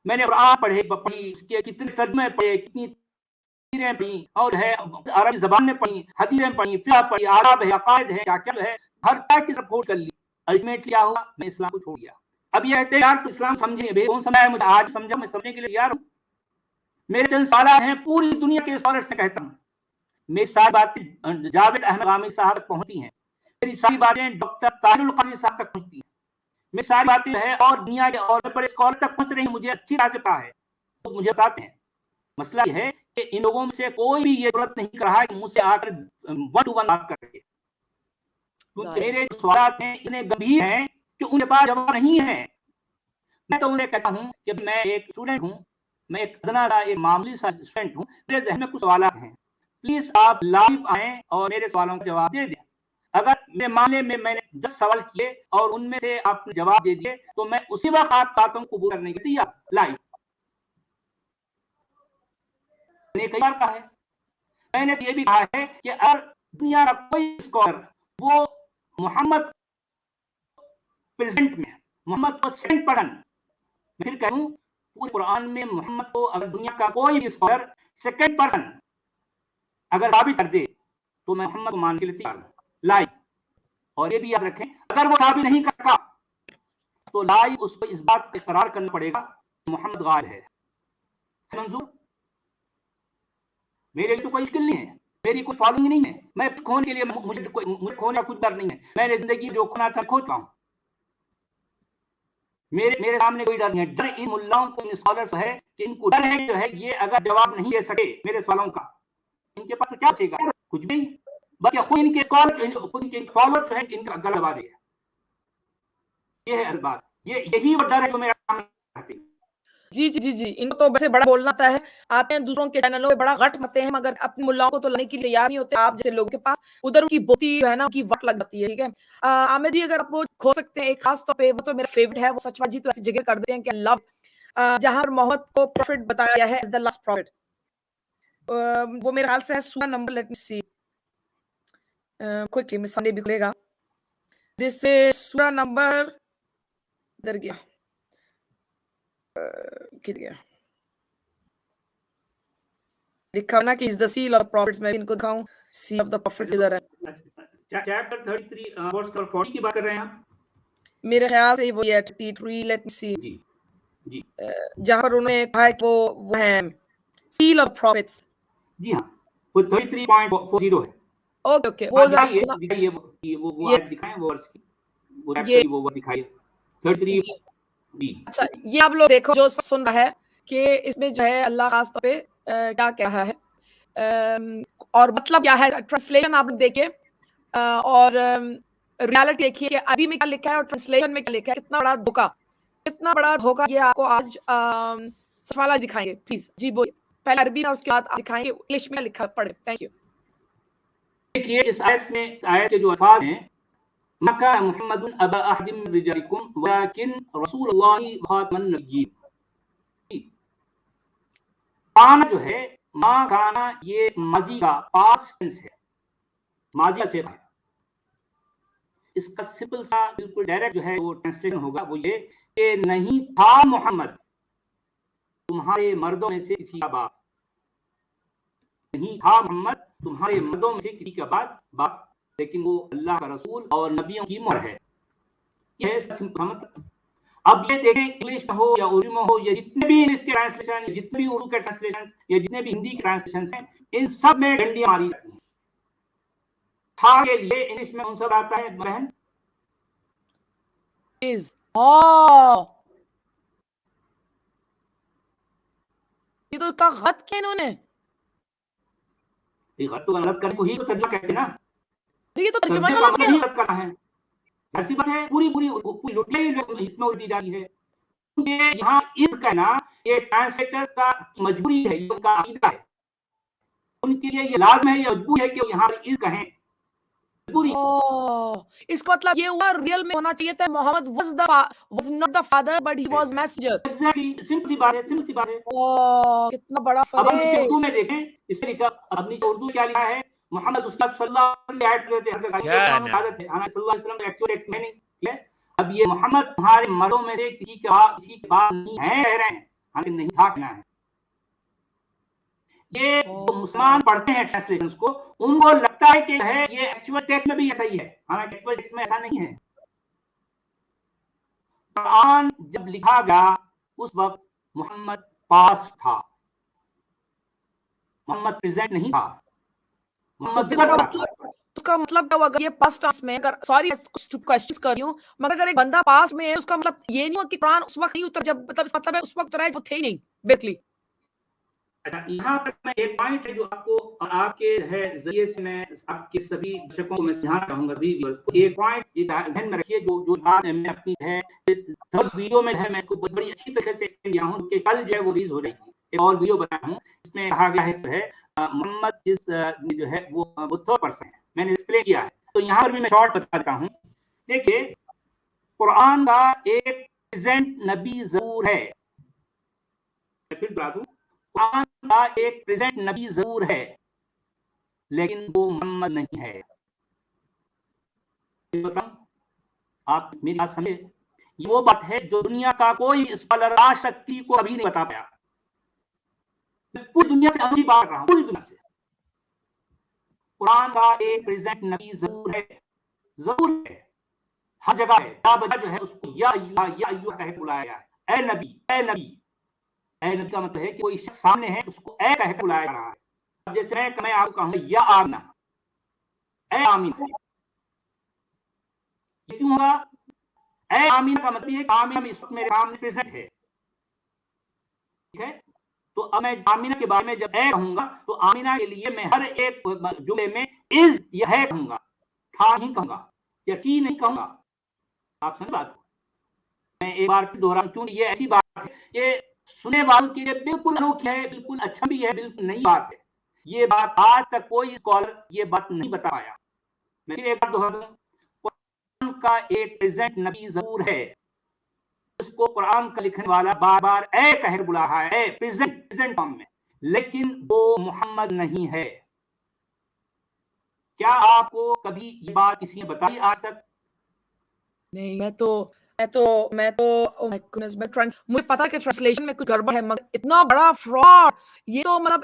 میں نے قرآن پڑھی اس کے کتنے ترجمے پڑھے کتنی تفسیریں پڑھی اور ہے عربی زبان میں پڑھی حدیثیں پڑھی فقہ پڑھی آداب ہے عقائد ہے کیا کیا ہے ہر طرح کی سپورٹ کر لی. الٹیمیٹلی کیا ہوا میں اسلام کو چھوڑ دیا. اب یہ کہتے ہیں یار تو اسلام سمجھیں بھائی کون سمجھا ہے مجھے آج سمجھا میں سمجھنے کے لیے تیار ہوں. میرے چند سالہ ہیں پوری دنیا کے اسکالر سے کہتا ہوں میری ساری باتیں جاوید احمد غامدی صاحب تک پہنچتی ہیں میری ساری باتیں ڈاکٹر طاہر القادری صاحب تک پہنچتی ہیں میری ساری باتیں ہے اور دنیا کے اور بڑے اسکالر تک پہنچ رہی ہیں مجھے اچھی طرح سے پتا ہے وہ مجھے بتاتے ہیں. مسئلہ یہ ہے کہ ان لوگوں میں سے کوئی بھی یہ ضرورت نہیں کر رہا ہے کہ مجھ سے آ کر 1 to 1 بات کر سکے کیونکہ میرے سوالات ہیں اتنے گمبھیر ہیں کہ ان کے پاس جواب نہیں ہے. میں تو انہیں کہتا ہوں کہ میں ایک اسٹوڈنٹ ہوں میں ایک ادنا سا ایک معمولی سا اسٹوڈنٹ ہوں میرے ذہن میں کچھ سوالات ہیں پلیز آپ لائیو آئیں اور میرے سوالوں کا جواب دے دیں. اگر میرے معاملے میں میں نے 10 سوال کیے اور ان میں سے آپ نے جواب دے دیے تو میں اسی وقت آپ باتوں کو قبول کرنے کی تیار لائیو. میں نے کئی بار کہا ہے میں نے یہ بھی کہا ہے کہ اگر دنیا کا کوئی اسکالر وہ محمد پریزنٹ میں محمد کو سیکنڈ پرسن میں پھر کہوں پورے قرآن میں محمد کو اگر دنیا کا کوئی بھی اسکالر سیکنڈ پرسن اگر ثابت کر دے تو میں محمد کو مان کے لیے تیار ہوں لائیو. اور یہ بھی یاد رکھیں اگر وہ ثابت نہیں کرتا تو لائیو اس کو اس بات کا اقرار کرنا پڑے گا کہ محمد غائب ہے. منظور میرے لیے تو کوئی مشکل نہیں ہے, میری کوئی فالوئنگ نہیں ہے, میں کھونے کے لیے مجھے کھونے کا کچھ ڈر نہیں ہے, میں نے زندگی جو کھونا تھا کھو چکا ہوں. میرے سامنے کوئی ڈر نہیں ہے. ڈر ان ملاؤں کو, ان اسکالرس ہے کہ ان کو ڈر ہے جو ہے یہ اگر جواب نہیں دے سکے میرے سوالوں کا, ان کے پاس تو کیا بچے گا, کچھ بھی, بلکہ خود ان کے اسکالر, خود کے فالوور جو ہے ان کا گلا دبا دے گا. یہ ہے اصل بات, یہی وہ ڈر ہے جو میرا سامنے رہتی. جی جی جی جی, ان کو تو ویسے بڑا بولنا آتا ہے, آتے ہیں دوسروں کے چینلوں میں بڑا غٹ متے ہیں, مگر اپنے ملاؤں کو تو لانے کے لیے تیار نہیں ہوتے. آپ جیسے لوگوں کے پاس ادھر ان کی بوتی جو ہے نا, ان کی وٹ لگ جاتی ہے. ٹھیک ہے عامر جی, اگر آپ وہ کھو سکتے ہیں ایک خاص طور پہ, وہ تو میرا فیوریٹ ہے, وہ سچ جی تو ایسی جگہ کر دیتے ہیں کہ اللہ جہاں پر محمد کو پروفٹ بتایا گیا ہے as the last prophet, وہ میرے خیال سے ہے سورہ نمبر, لیٹ می سی کوئکلی, میرے سامنے بھی کھلے گا. دس از سورہ نمبر, ادھر گیا گر گیا, لکھا نا کہ از دا سیل آف پروفٹس. میں ان کو دکھاؤں سیل آف دا پروفٹس ادھر ہے. چیپٹر 33 ورس 40 کی بات کر رہے ہیں آپ؟ میرے خیال سے وہ یہ 33, لیٹ می سی, جی جی, جہاں پر انہوں نے کہا ہے کہ وہ ہے سیل آف پروفٹس. جی ہاں, وہ 33.40 ہے. اوکے اوکے, وہ ذرا دکھائیے وہ آیت دکھائیں, وہ ورس کی, وہ یہ ایکچولی وہ دکھائیے 33. جی اچھا, یہ آپ لوگ دیکھو جو اس وقت سن رہا ہے کہ اس میں جو ہے اللہ خاص طور پہ کیا کہا ہے, اور مطلب کیا ہے, ٹرانسلیشن آپ دیکھیں اور ریالٹی دیکھیے کہ عربی میں کیا لکھا ہے اور ٹرانسلیشن میں کیا لکھا ہے. کتنا بڑا دھوکا, کتنا بڑا دھوکا, یہ آپ کو آج سوالہ دکھائیں گے. پلیز جی بولیے, پہلے عربی میں, اس کے بعد دکھائیں گے انگلش میں لکھا, پڑھیں. Thank you. دیکھیے اس آیت میں, آیت کے جو الفاظ ہیں, ما كان محمد ابا احد من رجالكم ولكن رسول اللہ خاتم النبیین. کانا جو ہے, ما کانا یہ ماضی کا پاسٹ ٹینس ہے, ماضی سے ہے. اس کا سمپل سا بالکل ڈائریکٹ جو ہے وہ ٹرانسلیشن ہوگا, وہ یہ کہ نہیں تھا محمد تمہارے مردوں میں سے کسی کا باپ, نہیں تھا محمد تمہارے مردوں میں سے کسی کا باپ, لیکن وہ اللہ کا رسول اور نبیوں کی مہر ہے. یہ ہے اس کا سمپل مطلب. اب یہ دیکھیں انگلش میں ہو یا اردو میں ہو, یا جتنے بھی انگلش کے ٹرانسلیشن, یا جتنے بھی اردو کے ٹرانسلیشن, یا جتنے بھی ہندی کے ٹرانسلیشن ہیں, ان سب میں ڈنڈیاں ماری جاتی ہیں. تھا کے لیے انگلش میں ان سب آتا ہے بہن, یہ تو اتنا غلط کیا انہوں نے, غلط تو غلط کرنے کو ہی تو ترجمہ کہتے ہیں نا, یہ تو ترجمہ ترجمہ غلط کا کیا. ہی غلط کرنا ہے. ہر بات ہے, پوری لٹائی اس میں اڑتی جا رہی ہے. یہاں اس کہنا یہ ٹرانسلیٹر کا مجبوری ہے, یہ ان کا عقیدہ ہے, ان کے لیے یہ لازم ہے, یہ مجبور ہے کہ یہاں پر اس کہیں. اس کا مطلب یہ ہوا ریئل میں ہونا چاہیے تھا Muhammad was not the father but he was messenger. Simple سی بات ہے, سمپل سی بات ہے. کتنا بڑا اب ہم نیچے فریب. اردو میں دیکھیں, اس میں لکھا, اب نیچے اردو کیا لکھا ہے, محمد اس کا صلی اللہ علیہ وسلم. اب یہ محمد تمہارے مردوں میں سے کسی کے بعد نہیں ہے, کہہ رہے ہیں, ہمیں نہیں تھا کہنا ہے. یہ جو مسلمان پڑھتے ہیں ٹرانسلیشنز کو, ان کو لگتا ہے کہ ہے یہ ایکچوئل ٹیکسٹ میں بھی ایسا ہی ہے, حالانکہ ایکچوئل ٹیکسٹ میں ایسا نہیں ہے. قرآن جب لکھا گیا اس وقت محمد پاس تھا, محمد پریزنٹ نہیں تھا, محمد اس کا مطلب کیا ہوا, اگر یہ پاسٹ ٹینس میں, اگر سوری کوسچنز کر رہی ہوں, مگر اگر ایک بندہ پاس میں ہے, اس کا مطلب یہ نہیں ہوا کہ قرآن اس وقت نہیں اتر جب, مطلب ہے اس وقت اترا ہے جو تھے ہی نہیں بیسکلی. اچھا, یہاں پر میں ایک پوائنٹ ہے جو آپ کو آپ کے ذریعے سے میں آپ کے سبھی درشکوں کو میں سمجھانا چاہوں گا. ایک پوائنٹ ذہن میں رکھیے, جو بات میں اپنی ہے تھرڈ ویڈیو میں ہے, میں اس کو بڑی اچھی طرح سے ایکسپلین کیا ہوں کہ کل جو ہے وہ ریلیز ہو رہی ہے. ایک اور ویڈیو بنایا ہوں, اس میں کہا گیا ہے جو ہے محمد جو ہے وہ تھرڈ پرسن ہے, میں نے ایکسپلین کیا ہے. تو یہاں پر بھی میں شارٹ بتا دیتا ہوں. دیکھیے, قرآن کا ایک پریزنٹ نبی ضرور ہے, میں پھر بتا دوں, قرآن کا ایک پریزنٹ نبی ضرور ہے, لیکن وہ محمد نہیں ہے. آپ میری بات سمجھے, یہ وہ بات ہے جو دنیا کا کوئی اسکالر آج تک کو ابھی نہیں بتا پایا. میں پوری دنیا سے اپنی بات کر رہا ہوں, پوری دنیا سے. قرآن کا ایک پریزنٹ نبی ضرور ہے, ضرور ہے. ہر جگہ ہے، یا بجا جو ہے اس کو یا ایوہ کہہ کے بلایا گیا ہے، اے نبی اے نبی. اے نبی کا مطلب ہے کہ کوئی شخص سامنے ہے اس کو اے کہہ کے بلایا جا رہا ہے. اب جیسے میں آپ کو کہوں یا آمنہ، اے آمینہ، یہ کیوں ہوگا؟ اے آمینہ کا مطلب ہے کہ آمینہ اس وقت میرے سامنے پریزنٹ ہے. ٹھیک ہے، تو اب میں آمینہ کے بارے میں جب اے کہوں گا تو آمینہ کے لیے میں ہر ایک جملے میں از یا ہے کہوں گا، تھا نہیں کہوں گا، یا کی نہیں کہوں گا. آپ سمجھ بات کو؟ میں ایک بار پھر دوہراؤں کیونکہ یہ ایسی بات ہے کہ سنے والوں کے لیے بالکل انوکھی ہے، بالکل اچھا بھی ہے، بالکل نئی بات ہے. یہ بات آج تک کوئی اسکالر یہ بات نہیں بتا پایا. میں پھر ایک بار دوہرا دوں، قرآن کا ایک پریزنٹ نبی ضرور ہے، اس کو قرآن کا لکھنے والا بار بار اے کہہ بلا رہا ہے، اے پریزنٹ فارم میں، لیکن وہ محمد نہیں ہے. کیا آپ کو کبھی یہ بات کسی نے بتائی آج تک؟ نہیں، مجھے پتا کہ ٹرانسلیشن میں کچھ گڑبڑ ہے، مگر اتنا بڑا فراڈ، یہ تو مطلب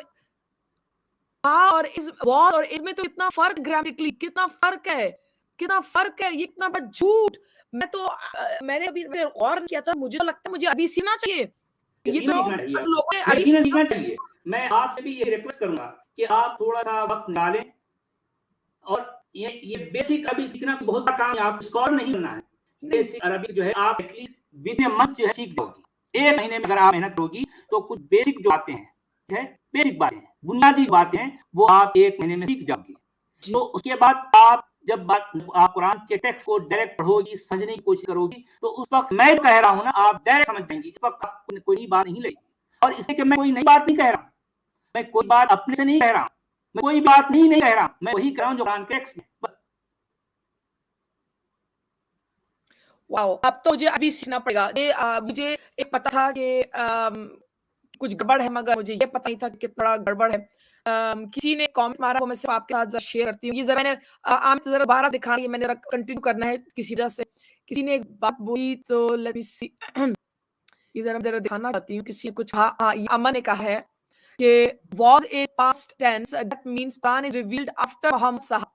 اور اس میں تو اتنا فرق، گرامیٹیکلی کتنا فرق ہے، یہ اتنا بڑا جھوٹ. میں نے ابھی غور نہیں کیا تھا، مجھے تو لگتا ہے مجھے ابھی سیکھنا چاہیے. یہ تو لوگ سیکھنا چاہیے. میں آپ سے بھی یہ ریکویسٹ کروں گا کہ آپ تھوڑا سا وقت نکالیں، اور یہ بیسک عربی سیکھنا بہت بڑا کام ہے. آپ اسکالر نہیں بننا ہے. بیسک عربی جو ہے آپ at least with a month جو ہے سیکھ جاؤ گی. ایک مہینے میں اگر آپ محنت ہوگی تو کچھ بیسک جو آتے ہیں، بیسک باتیں، بنیادی باتیں، وہ آپ ایک مہینے میں سیکھ جاؤ گی. تو اس کے بعد آپ جب آپ قرآن کے ٹیکسٹ کو ڈائریکٹ پڑھو گی، سمجھنے کی کوشش کرو گی، تو اس وقت میں جو کہہ رہا ہوں نا آپ ڈائریکٹ سمجھ جائیں گی. اس وقت آپ کو کوئی بات نہیں لگی. اور اس لیے کہ میں کوئی نئی بات نہیں کہہ رہا ہوں، میں کوئی بات اپنے سے نہیں کہہ رہا ہوں، میں کوئی بات نہیں کہہ رہا ہوں، میں وہی کہہ رہا ہوں جو قرآن کے ٹیکسٹ میں. واو، اب تو مجھے ابھی سیکھنا پڑے گا. مجھے ایک پتا تھا کہ کچھ گڑبڑ ہے، مگر مجھے یہ پتہ نہیں تھا کہ کتنا بڑا گڑبڑ ہے. کسی نے کامنٹ مارا، وہ میں صرف آپ کے ساتھ شیئر کرتی ہوں. یہ ذرا میں نے ذرا بارہ دکھانی ہے، میں نے کنٹینیو کرنا ہے. کسی وجہ سے کسی نے ایک بات بولی تو لیٹ می سی. یہ ذرا دکھانا چاہتی ہوں. کسی نے کچھ امن نے کہا ہے کہ was a past tense that means Quran is revealed after Muhammad صاحب.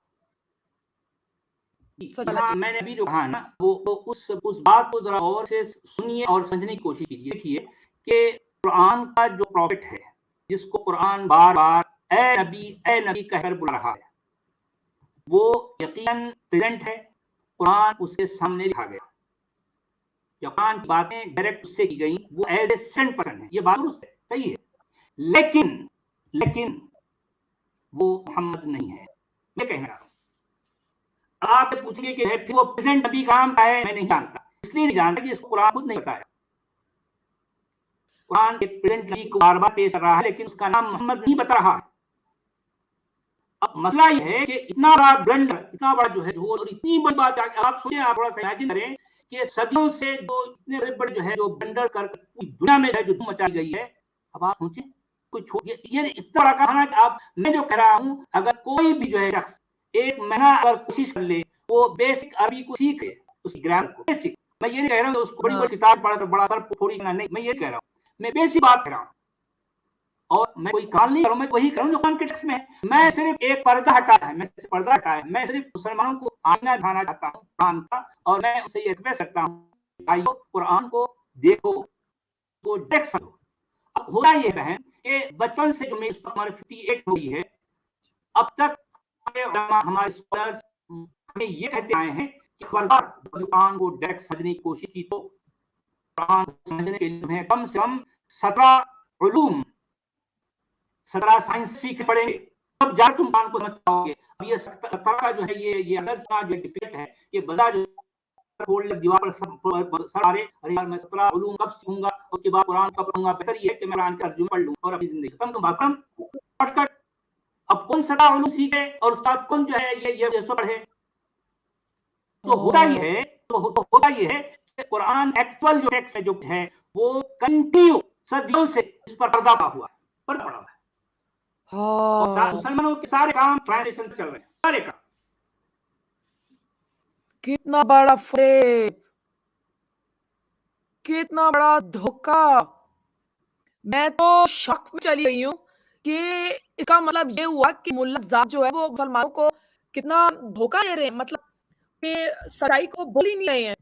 میں نے ابھی جو کہا نا وہ اس بات کو ذرا غور سے سنیے اور سمجھنے کی کوشش کیجیے. دیکھیے کہ قرآن کا جو پروفٹ ہے، جس کو قرآن بار بار اے نبی کہہ کر بلا رہا ہے، وہ یقیناً پریزنٹ ہے. قرآن اس کے سامنے لکھا گیا، قرآن کی باتیں ڈائریکٹ اس سے کی گئی، وہ ایز اے سینٹ پرسن ہے. یہ بات درست ہے، صحیح ہے. لیکن وہ محمد نہیں ہے. میں کہنا رہا ہوں، آپ پوچھیں گے کہ پھر وہ پریزنٹ نبی کا نام کیا ہے؟ میں نہیں جانتا. اس لیے نہیں جانتا کہ اس کو قرآن خود نہیں بتایا. قرآن کے پریزنٹ نبی کو بار بار پیش کر رہا ہے، لیکن اس کا نام محمد نہیں بتا رہا. اب مسئلہ یہ ہے کہ اتنا بڑا بلنڈر، اتنا بڑا جو ہے جھوٹ، اور اتنی بڑی بات آپ سوچیں، آپ تھوڑا سا امیجن کریں کہ صدیوں سے جو اتنے بڑے بڑے جو ہے جو بلنڈر کر پوری دنیا میں جو دھوم مچائی گئی ہے، اب آپ سوچیں کوئی یہ اتنا بڑا کہانا کہ آپ میں جو کہہ رہا ہوں، اگر کوئی بھی جو ہے شخص ایک مہینہ اگر کوشش کر لے، وہ بیسک عربی کو سیکھے، اس گرامر کو بیسک. میں یہ نہیں کہہ رہا ہوں اس کو بڑی بڑی کتاب پڑھ کر بڑا سر پھوڑی کرنا، نہیں. میں یہ کہہ رہا ہوں، میں بیسک بات کہہ رہا ہوں، اور میں کوئی کال نہیں کروں، میں وہی کروں جو قرآن کے ٹیکسٹ میں ہے. میں صرف ایک پردہ ہٹایا ہے، میں صرف مسلمانوں کو آئینہ دکھانا چاہتا ہوں قرآن کا، اور میں اسے یہ ریکویسٹ کرتا ہوں بھائیو قرآن کو دیکھو، کو ڈیکس سمجھو. اب ہوتا یہ بہن کہ بچپن سے جو میری ہمارے 58 ہوئی ہے، اب تک ہمارے اسکالرز ہمیں یہ کہتے آئے ہیں کہ خبردار قرآن کو ڈائریکٹ سمجھنے کی کوشش کی تو قرآن کو سمجھنے کے لیے کم سے کم 17 علوم، 17 سائنس سیکھنے پڑیں گے، تب جا تم قرآن کو سمجھ پاؤ گے. اب یہ 17 کا جو ہے یہ عدد کا جو ڈیفیکٹ ہے، یہ بندہ جو دیوار پر سر آرے، ارے یار میں 17 علوم کب سیکھوں گا، اس کے بعد قرآن کب پڑھوں گا. بہتر یہ ہے کہ میں قرآن کا ترجمہ پڑھ لوں اور اپنی زندگی ختم پڑھ کر. اب کون 17 علوم سیکھے اور اس کا کون جو ہے یہ سب پڑھے؟ تو ہوتا یہ ہے کہ قرآن ایکچوئل جو ٹیکسٹ ہے جو ہے وہ کنٹینیو صدیوں سے اس پر پردہ ہوا ہے، پڑا ہے. مسلمانوں کے سارے کام ٹرانسلیشن چل رہے ہیں، سارے کام. کتنا بڑا فریب، کتنا بڑا دھوکا. میں تو شک میں چلی گئی ہوں کہ اس کا مطلب یہ ہوا کہ ملا صاحب جو ہے وہ مسلمانوں کو کتنا دھوکا دے رہے ہیں. مطلب کہ سچائی کو بول ہی نہیں رہے ہیں.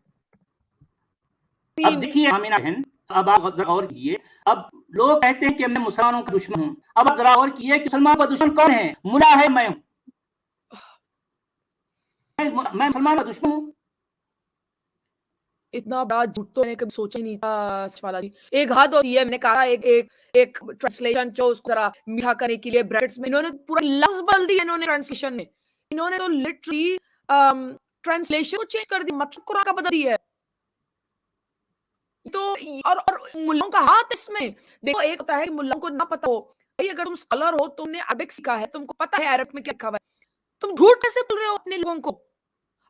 اب دیکھیے آمینہ بہن، اب آپ غور کیجیے، اب لوگ کہتے ہیں کہ میں مسلمانوں کا دشمن ہوں. اب آپ غور کیجیے کہ مسلمانوں کا دشمن کون ہے؟ ملا ہے، میں ہوں. میں مسلمان کا دشمن ہوں. اتنا بڑا جھوٹ تو میں نے کبھی سوچا ہی نہیں تھا سچوالا جی. ایک حد ہوتی ہے، میں نے کہا ایک ٹرانسلیشن جو اس کو ذرا میٹھا کرنے کے لیے بریکٹس میں انہوں نے پورا لفظ بدل دیا. انہوں نے ٹرانسلیشن میں انہوں نے تو لٹرلی ٹرانسلیشن کو چینج کر دی، مطلب قرآن کا بدل دیا ہے. تو اور ملاؤں کا ہاتھ اس میں دیکھو. ایک ہوتا ہے کہ ملاؤں کو نہ پتا ہو. بھائی اگر تم اسکالر ہو، تم نے عربک سیکھا ہے، تم کو پتا ہے عرب میں کیا لکھا ہوا ہے، تم جھوٹ کیسے بول رہے ہو اپنے لوگوں کو؟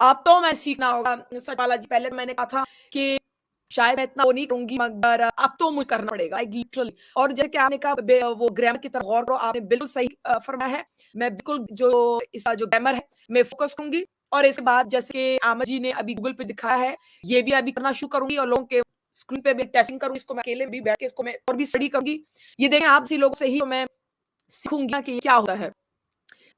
آپ تو میں سیکھنا ہوگا. سچوالا جی پہلے میں نے کہا تھا کہ شاید میں اتنا وہ نہیں کروں گی، مگر اب تو مجھے کرنا پڑے گا لٹرلی. اور جیسے کہ آپ نے کہا وہ گرامر کی طرف غور کرو، آپ نے بالکل صحیح فرمایا ہے. میں بالکل جو اس کا جو گرامر ہے میں فوکس کروں گی. اور اس کے بعد جیسے کہ آمد جی نے ابھی گوگل پہ دکھایا ہے، یہ بھی ابھی کرنا شروع کروں گی، اور لوگوں کے اسکرین پہ بھی ٹیسٹنگ کروں. اس کو میں اکیلے بھی بیٹھ کے اس کو میں اور بھی اسٹڈی کروں گی. یہ دیکھیں آپ سی لوگوں سے ہی میں سیکھوں گی کہ یہ کیا ہوتا ہے.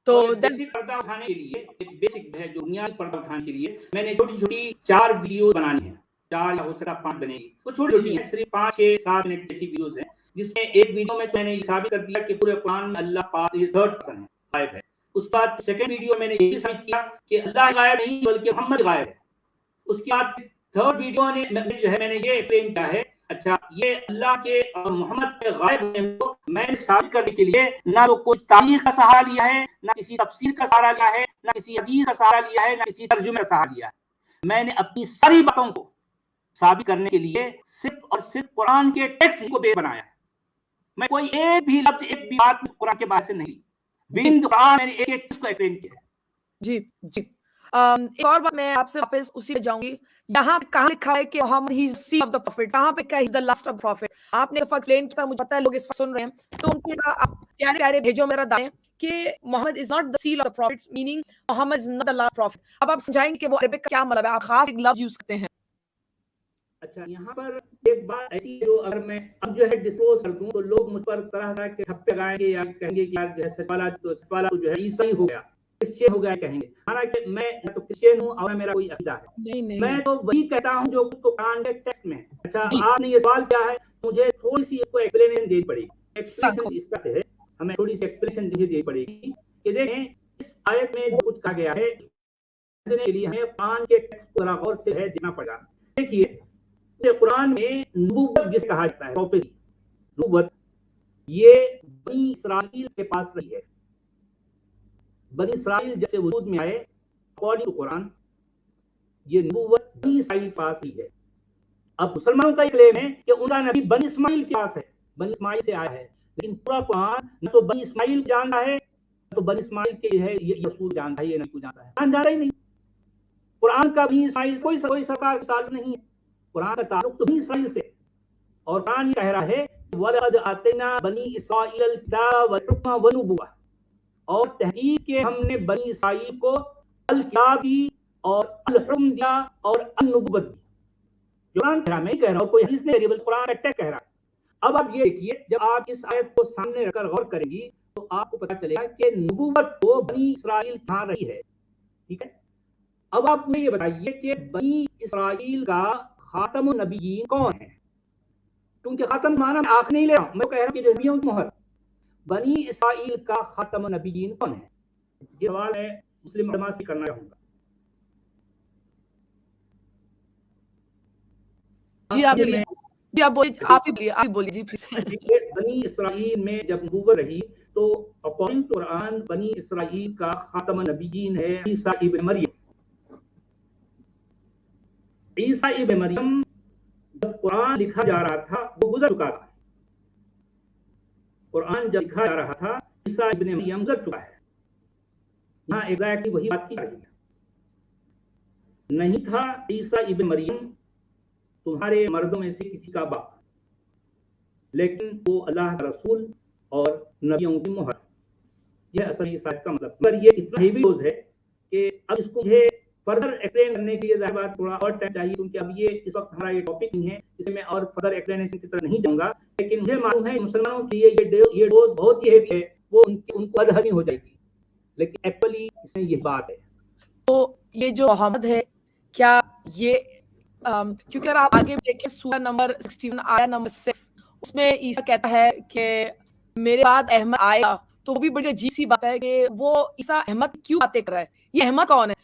تو بیسک پردہ اٹھانے کے لیے، ایک بیسک ہے جو بنیادی پردہ اٹھانے کے لیے میں نے چھوٹی چھوٹی 4 ویڈیو بنانی ہیں. 4 یا ہو سکتا 5 بنے گی. وہ چھوٹی چھوٹی ہیں، صرف 5 6 7 منٹ کی ویڈیوز ہیں، جس میں ایک ویڈیو میں میں نے یہ ثابت کر دیا کہ پورے قرآن میں اللہ پاک تھرڈ پرسن ہے، غائب ہے. اس کے بعد سیکنڈ ویڈیو میں نے یہ بھی ثابت کیا کہ اللہ غائب نہیں بلکہ محمد غائب ہے. اس کے بعد تھرڈ ویڈیو نے جو ہے میں نے یہ ایکسپلین کیا ہے، اچھا یہ اللہ کے اور محمد کے غائب ہونے کو میں نے ثابت کرنے کے لیے نہ تو کوئی تاریخ کا سہارا لیا ہے، نہ کسی تفسیر کا سہارا لیا ہے، نہ کسی حدیث کا سہارا لیا ہے، نہ کسی ترجمے کا سہارا لیا ہے. میں نے اپنی ساری باتوں کو ثابت کرنے کے لیے صرف اور صرف قرآن کے ٹیکسٹ کو بیس بنایا ہے. میں کوئی ایک بھی لفظ، ایک بھی بات قرآن کے بارے سے نہیں. بن قرآن میں نے ایک ایک چیز کو ایکسپلین کیا ہے. جی جی. ایک اور بات میں آپ سے واپس اسی پہ جاؤں گی. یہاں پہ کہاں لکھا ہے کہ محمد ہی از سی آف دا پروفٹ؟ کہاں پہ کہا ہی از دا لاسٹ آف پروفٹ؟ آپ نے ایکسپلین کیا، مجھے پتا ہے لوگ اس وقت سن رہے ہیں، تو ان کے آپ پیارے پیارے بھیجو میرا دائیں کہ Muhammad is not the seal of the prophets, meaning Muhammad is not the last prophet. اب آپ سمجھائیں گے کہ وہ عربک کا کیا مطلب ہے، آپ خاص ایک لفظ یوز کرتے ہیں. اچھا یہاں پر ایک بات ایسی ہے جو اگر میں اب جو ہے ڈسکلوز کر دوں تو لوگ مجھ پر طرح طرح کے ٹھپے لگائیں گے یا کہیں گے کہ یار جو ہے سچوالا تو جو ہے عیسائی ہو گیا، کرسچین ہو گیا کہیں گے. حالانکہ میں نہ تو کرسچین ہوں اور میرا کوئی عقیدہ ہے. میں تو وہی کہتا ہوں جو قرآن کے ٹیکسٹ میں. اچھا آپ نے یہ سوال کیا ہے، مجھے تھوڑی سی اس کو ایکسپلینیشن دینی پڑے گی. ایکسپلینیشن اس طرح ہے، ہمیں تھوڑی سی ایکسپلینیشن دینی پڑے گی کہ دیکھیں اس آیت میں جو کچھ کہا گیا ہے کے لیے ہمیں قرآن کے ٹیکسٹ کو ذرا غور سے ہے دیکھنا پڑا. دیکھیے قرآن میں نبوت جسے کہا جاتا ہے، پروفیسی، نبوت، یہ بنی اسرائیل کے پاس رہی ہے. بنی اسرائیل جب سے وجود میں آئے اکارڈنگ ٹو قرآن یہ نبوت بنی اسرائیل کے پاس رہی ہے. اب مسلمانوں کا یہ کلیم ہے کہ ان کا نبی بنی اسماعیل کے پاس ہے، بنی اسماعیل سے آیا ہے. لیکن پورا قرآن نہ تو بنی اسماعیل جانتا ہے، نہ تو بنی اسماعیل کے ہے یہ رسول جانتا ہے، یہ نبی جانتا ہے. قرآن جانتا ہی نہیں. قرآن کا بنی اسماعیل کوئی سرکار کا تعلق نہیں ہے. قرآن کا تعلق تو بنی اسرائیل سے. اور قرآن یہ کہہ رہا ہے وَلَقَدْ آتَيْنَا بَنِي إِسْرَائِيلَ الْكِتَابَ وَالْحُكْمَ وَالنُّبُوَّةَ، اور تحقیق کے ہم نے بنی اسرائیل کو الکتاب دی اور الحکم دیا اور النبوت دی. قرآن کہہ رہا، میں کہہ رہا ہوں، کوئی حدیث نہیں، بلکہ قرآن کا ٹیکسٹ کہہ رہا. اب آپ یہ دیکھیے جب آپ اس آیت کو سامنے رکھ کر غور کریں گی تو آپ کو پتہ چلے گا کہ نبوت کو بنی اسرائیل کہاں رہی ہے. ٹھیک ہے. اب آپ مجھے یہ بتائیے کہ بنی اسرائیل کا خاتم النبیین کون ہے؟ کیونکہ خاتم معنی میں آنکھ نہیں لے رہا ہوں، میں کہہ رہا ہوں کہ نبیوں کی مہر. بنی اسرائیل کا خاتم النبیین کون ہے؟ یہ سوال ہے مسلم علماء سے کرنا چاہوں گا. جی آپ بولیے، جی آپ بولیے، آپ ہی بولیے جی پلیز. بنی اسرائیل میں جب نبوت رہی تو اکارڈنگ ٹو قرآن بنی اسرائیل کا خاتم النبیین ہے عیسیٰ ابن مریم. عیسیٰ ابن مریم جب قرآن لکھا جا رہا تھا وہ گزر چکا تھا. قرآن جب لکھا جا رہا تھا عیسیٰ ابن مریم گزر چکا ہے. یہاں ایگزیکٹلی وہی بات کی جا رہی ہے. نہیں تھا عیسیٰ ابن مریم تمہارے مردوں میں سے کسی کا باپ، لیکن وہ اللہ کا رسول اور نبیوں کی مہر. یہ اصل عیسیٰ کا مطلب. پر یہ اتنا ہیوی ڈوز ہے کہ اب اس کو مجھے فردر ایکسپلین کرنے کے لیے ظاہر بات تھوڑا اور ٹائم چاہیے، کیونکہ اب یہ اس وقت ہمارا یہ ٹاپک نہیں ہے، اس میں اور فردر ایکسپلینیشن کی طرف نہیں جاؤں گا. لیکن مجھے معلوم ہے مسلمانوں کے لیے یہ ڈوز بہت ہی ہیوی ہے، وہ ان کو ادھمی ہو جائے گی. لیکن ایکچولی اس میں یہ بات ہے تو یہ جو محمد ہے کیا یہ کیونکہ اگر آپ آگے دیکھیں سورہ نمبر 61 آیا نمبر 6 اس میں عیسیٰ کہتا ہے کہ میرے بعد احمد آئے گا، تو وہ بھی بڑی عجیب سی بات ہے کہ وہ عیسیٰ احمد کیوں باتیں کر رہا ہے، یہ احمد کون ہے؟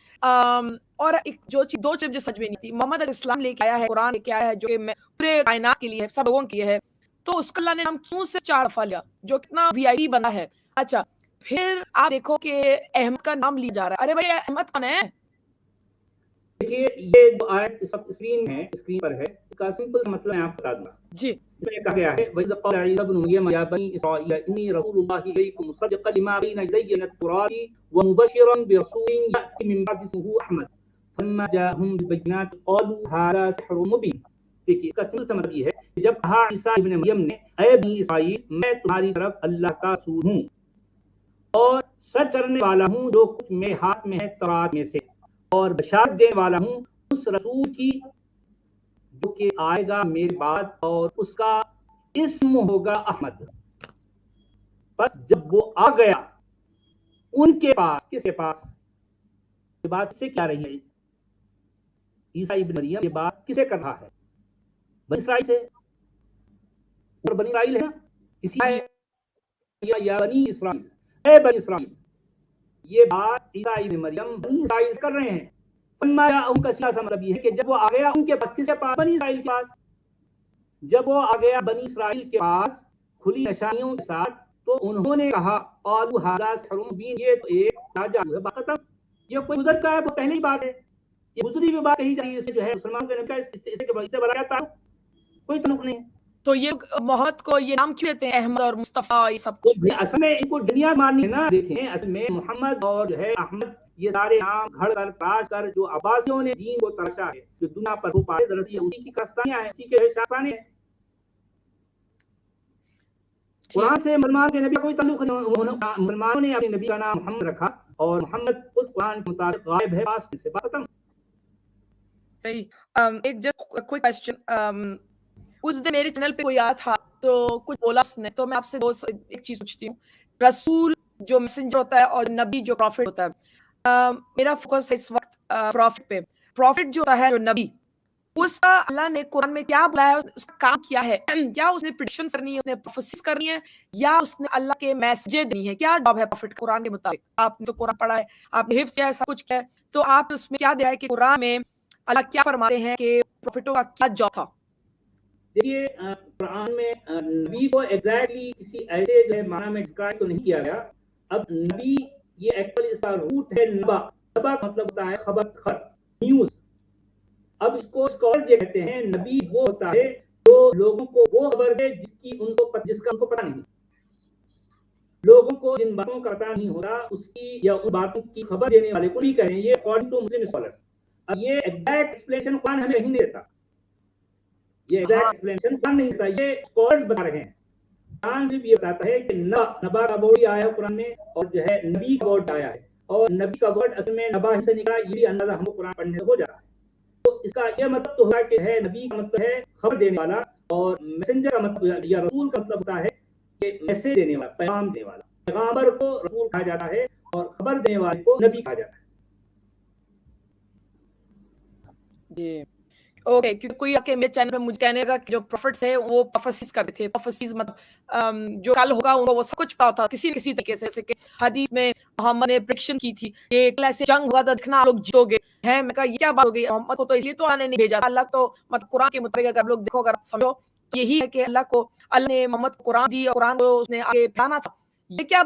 اور ایک جو چیز دو چیز جو سمجھ میں نہیں تھی، محمد اگر اسلام لے کے آیا ہے، قرآن لے کے آیا ہے جو کہ پورے کائنات کے لیے ہے، سب لوگوں کے لیے ہے، تو اس کا اللہ نے نام کیوں سے 4 دفعہ لیا جو کتنا وی آئی پی بنا ہے؟ اچھا پھر آپ دیکھو کہ احمد کا نام لیا جا رہا ہے، ارے بھائی احمد کون ہے؟ دیکھیے یہ جو آیت اس وقت اسکرین پر ہے اس کا سمپل مطلب میں آپ بتا دوں گا. جی اس میں کہا گیا ہے وَإِذْ قَالَ عِيسَىٰ ابْنُ مَرْيَمَ يَا بَنِي إِسْرَائِيلَ إِنِّي رَسُولُ اللَّهِ إِلَيْكُمْ مُصَدِّقًا لِمَا بَيْنَ يَدَيَّ مِنَ التَّوْرَاةِ وَمُبَشِّرًا بِرَسُولٍ يَأْتِي مِن بَعْدِي اسْمُهُ أَحْمَدُ فَلَمَّا جَاءَهُم بِالْبَيِّنَاتِ قَالُوا هَٰذَا سِحْرٌ مُّبِينٌ. دیکھیے اس کا سمپل مطلب یہ ہے کہ جب کہا عیسیٰ ابن مریم نے اے بنی اسرائیل میں تمہاری طرف اللہ کا رسول ہوں اور سچ کرنے والا ہوں جو کچھ میرے ہاتھ میں ہے تورات میں سے، اور بشارت دینے والا ہوں اس رسول کی جو کہ آئے گا میرے بعد اور اس کا اسم ہوگا احمد. بس جب وہ آ گیا ان کے پاس، کس کے پاس؟ یہ بات سے کیا رہی ہے؟ عیسیٰ ابن مریم یہ بات کسے کر رہا ہے؟ بنی اسرائیل سے. اور بنی اسرائیل ہے نا، اسی یا بنی اسرائیل، اے بنی اسرائیل، یہ بات عیسیٰ ابن مریم بنی اسرائیل کر رہے ہیں. ان کا سیدھا مطلب یہ ہے کہ جب وہ آ گیا ان کے پاس، کس کے پاس؟ بنی اسرائیل کے پاس. جب وہ آ گیا بنی اسرائیل کے پاس کھلی نشانیوں کے ساتھ تو انہوں نے کہا قالوا ھذا سحر مبین، یہ تو ایک جادو ہے. بات ختم. یہ کوئی گزر کا ہے وہ پہلی بات ہے، یہ گزری ہوئی بات کہی جائے، اسے جو ہے مسلمان کے نبی کا اس سے بڑا کیا تعلق؟ کوئی تعلق نہیں ہے. تو یہ محمد کو یہ نام کیوں دیتے ہیں احمد اور مصطفیٰ یہ سب کچھ؟ اصل میں ان کو دنیا ماننی ہے نا. دیکھیں اصل میں محمد اور جو ہے احمد یہ سارے نام گھڑ کر تراش کر جو عباسیوں نے دین کو تراشا ہے، جو دنیا پر وہ پائے درستی ہے، اسی کی کستانیاں ہیں، اسی کے شاخانے ہیں. قرآن سے مسلمان کے نبی کا کوئی تعلق نہیں. مسلمانوں نے اپنے نبی کا نام محمد رکھا اور محمد خود قرآن کے مطابق غائب ہے، پاس سے بات ختم. صحیح. ایک جسٹ کوئی کوسچن، اس دن میرے چینل پہ کوئی آیا تھا تو کچھ بولا اس نے، تو میں آپ سے ایک چیز پوچھتی ہوں. رسول جو میسنجر ہوتا ہے اور نبی جو پروفٹ ہوتا ہے، میرا فوکس ہے اس وقت پروفٹ پہ. پروفٹ جو ہوتا ہے جو نبی، اس کا اللہ نے قرآن میں کیا بلایا، اس کا کام کیا ہے؟ کیا اس نے پریڈکشن کرنی ہے، اس نے پروفیسیز کرنی ہے، یا اس نے اللہ کے میسیجز دینی ہے؟ کیا جواب ہے پروفٹ قرآن کے مطابق؟ آپ نے تو قرآن پڑھا ہے، آپ نے حفظ کیا ہے، سب کچھ کیا ہے، تو آپ اس میں کیا دیا ہے کہ قرآن میں اللہ کیا فرماتے ہیں کہ پروفٹوں کا کیا جواب تھا؟ دیکھیے قرآن میں نبی کو ایگزیکٹلی کسی ایسے جو ہے معنی میں ڈسکرائب تو نہیں کیا گیا. اب نبی یہ ایکچولی اس کا روٹ ہے نبا. نبا مطلب ہوتا ہے خبر، نیوز. اب اس کو اسکالر یہ کہتے ہیں نبی وہ ہوتا ہے جو لوگوں کو وہ خبر دے جس کا ان کو پتہ نہیں. لوگوں کو جن باتوں کا پتہ نہیں ہوتا اس کی یا ان باتوں کی خبر دینے والے کو بھی کہیں، یہ اکارڈنگ ٹو مسلم اسکالر. اب یہ ایگزیکٹ ایکسپلینیشن قرآن ہمیں نہیں دیتا، یہ ایگزیکٹ ایکسپلینیشن قرآن نہیں دیتا، یہ اسکالرز بتا رہے ہیں. قرآن صرف یہ بتاتا ہے کہ نبا کا ورڈ آیا ہے قرآن میں، اور جو ہے نبی کا ورڈ آیا ہے، اور نبی کا ورڈ اصل میں نبا سے نکلا. یہ بھی اندازہ ہم کو قرآن پڑھنے سے ہو جا رہا ہے. تو اس کا یہ مطلب تو ہوگا کہ ہے نبی کا مطلب ہے خبر دینے والا، اور میسنجر کا مطلب یا رسول کا مطلب ہوتا ہے کہ میسج دینے والا، پیغام دینے والا. پیغامبر کو رسول کہا جاتا ہے اور خبر دینے والے کو نبی کہا جاتا ہے. جی اوکے. کیونکہ کوئی آ کے میرے چینل پہ مجھے کہنے کا کہ جو پروفٹس ہیں وہ پروفیسیز کرتے تھے. پروفیسیز مطلب جو کل ہوگا ان کو وہ سب کچھ پتا ہوتا کسی طریقے سے، جیسے کہ حدیث میں محمد نے پریڈکشن کی تھی کہ کل ایسے جنگ ہوگا تو دیکھنا لوگ جیتو گے. ہے میں کہا یہ کیا بات ہو گئی؟ محمد کو تو اس لیے تو اللہ نے نہیں بھیجا. اللہ تو مطلب قرآن کے مطابق اگر لوگ دیکھو، اگر سمجھو یہی ہے کہ اللہ نے محمد کو قرآن دی اور قرآن کو اس نے آگے پھیلانا تھا. یہ کیا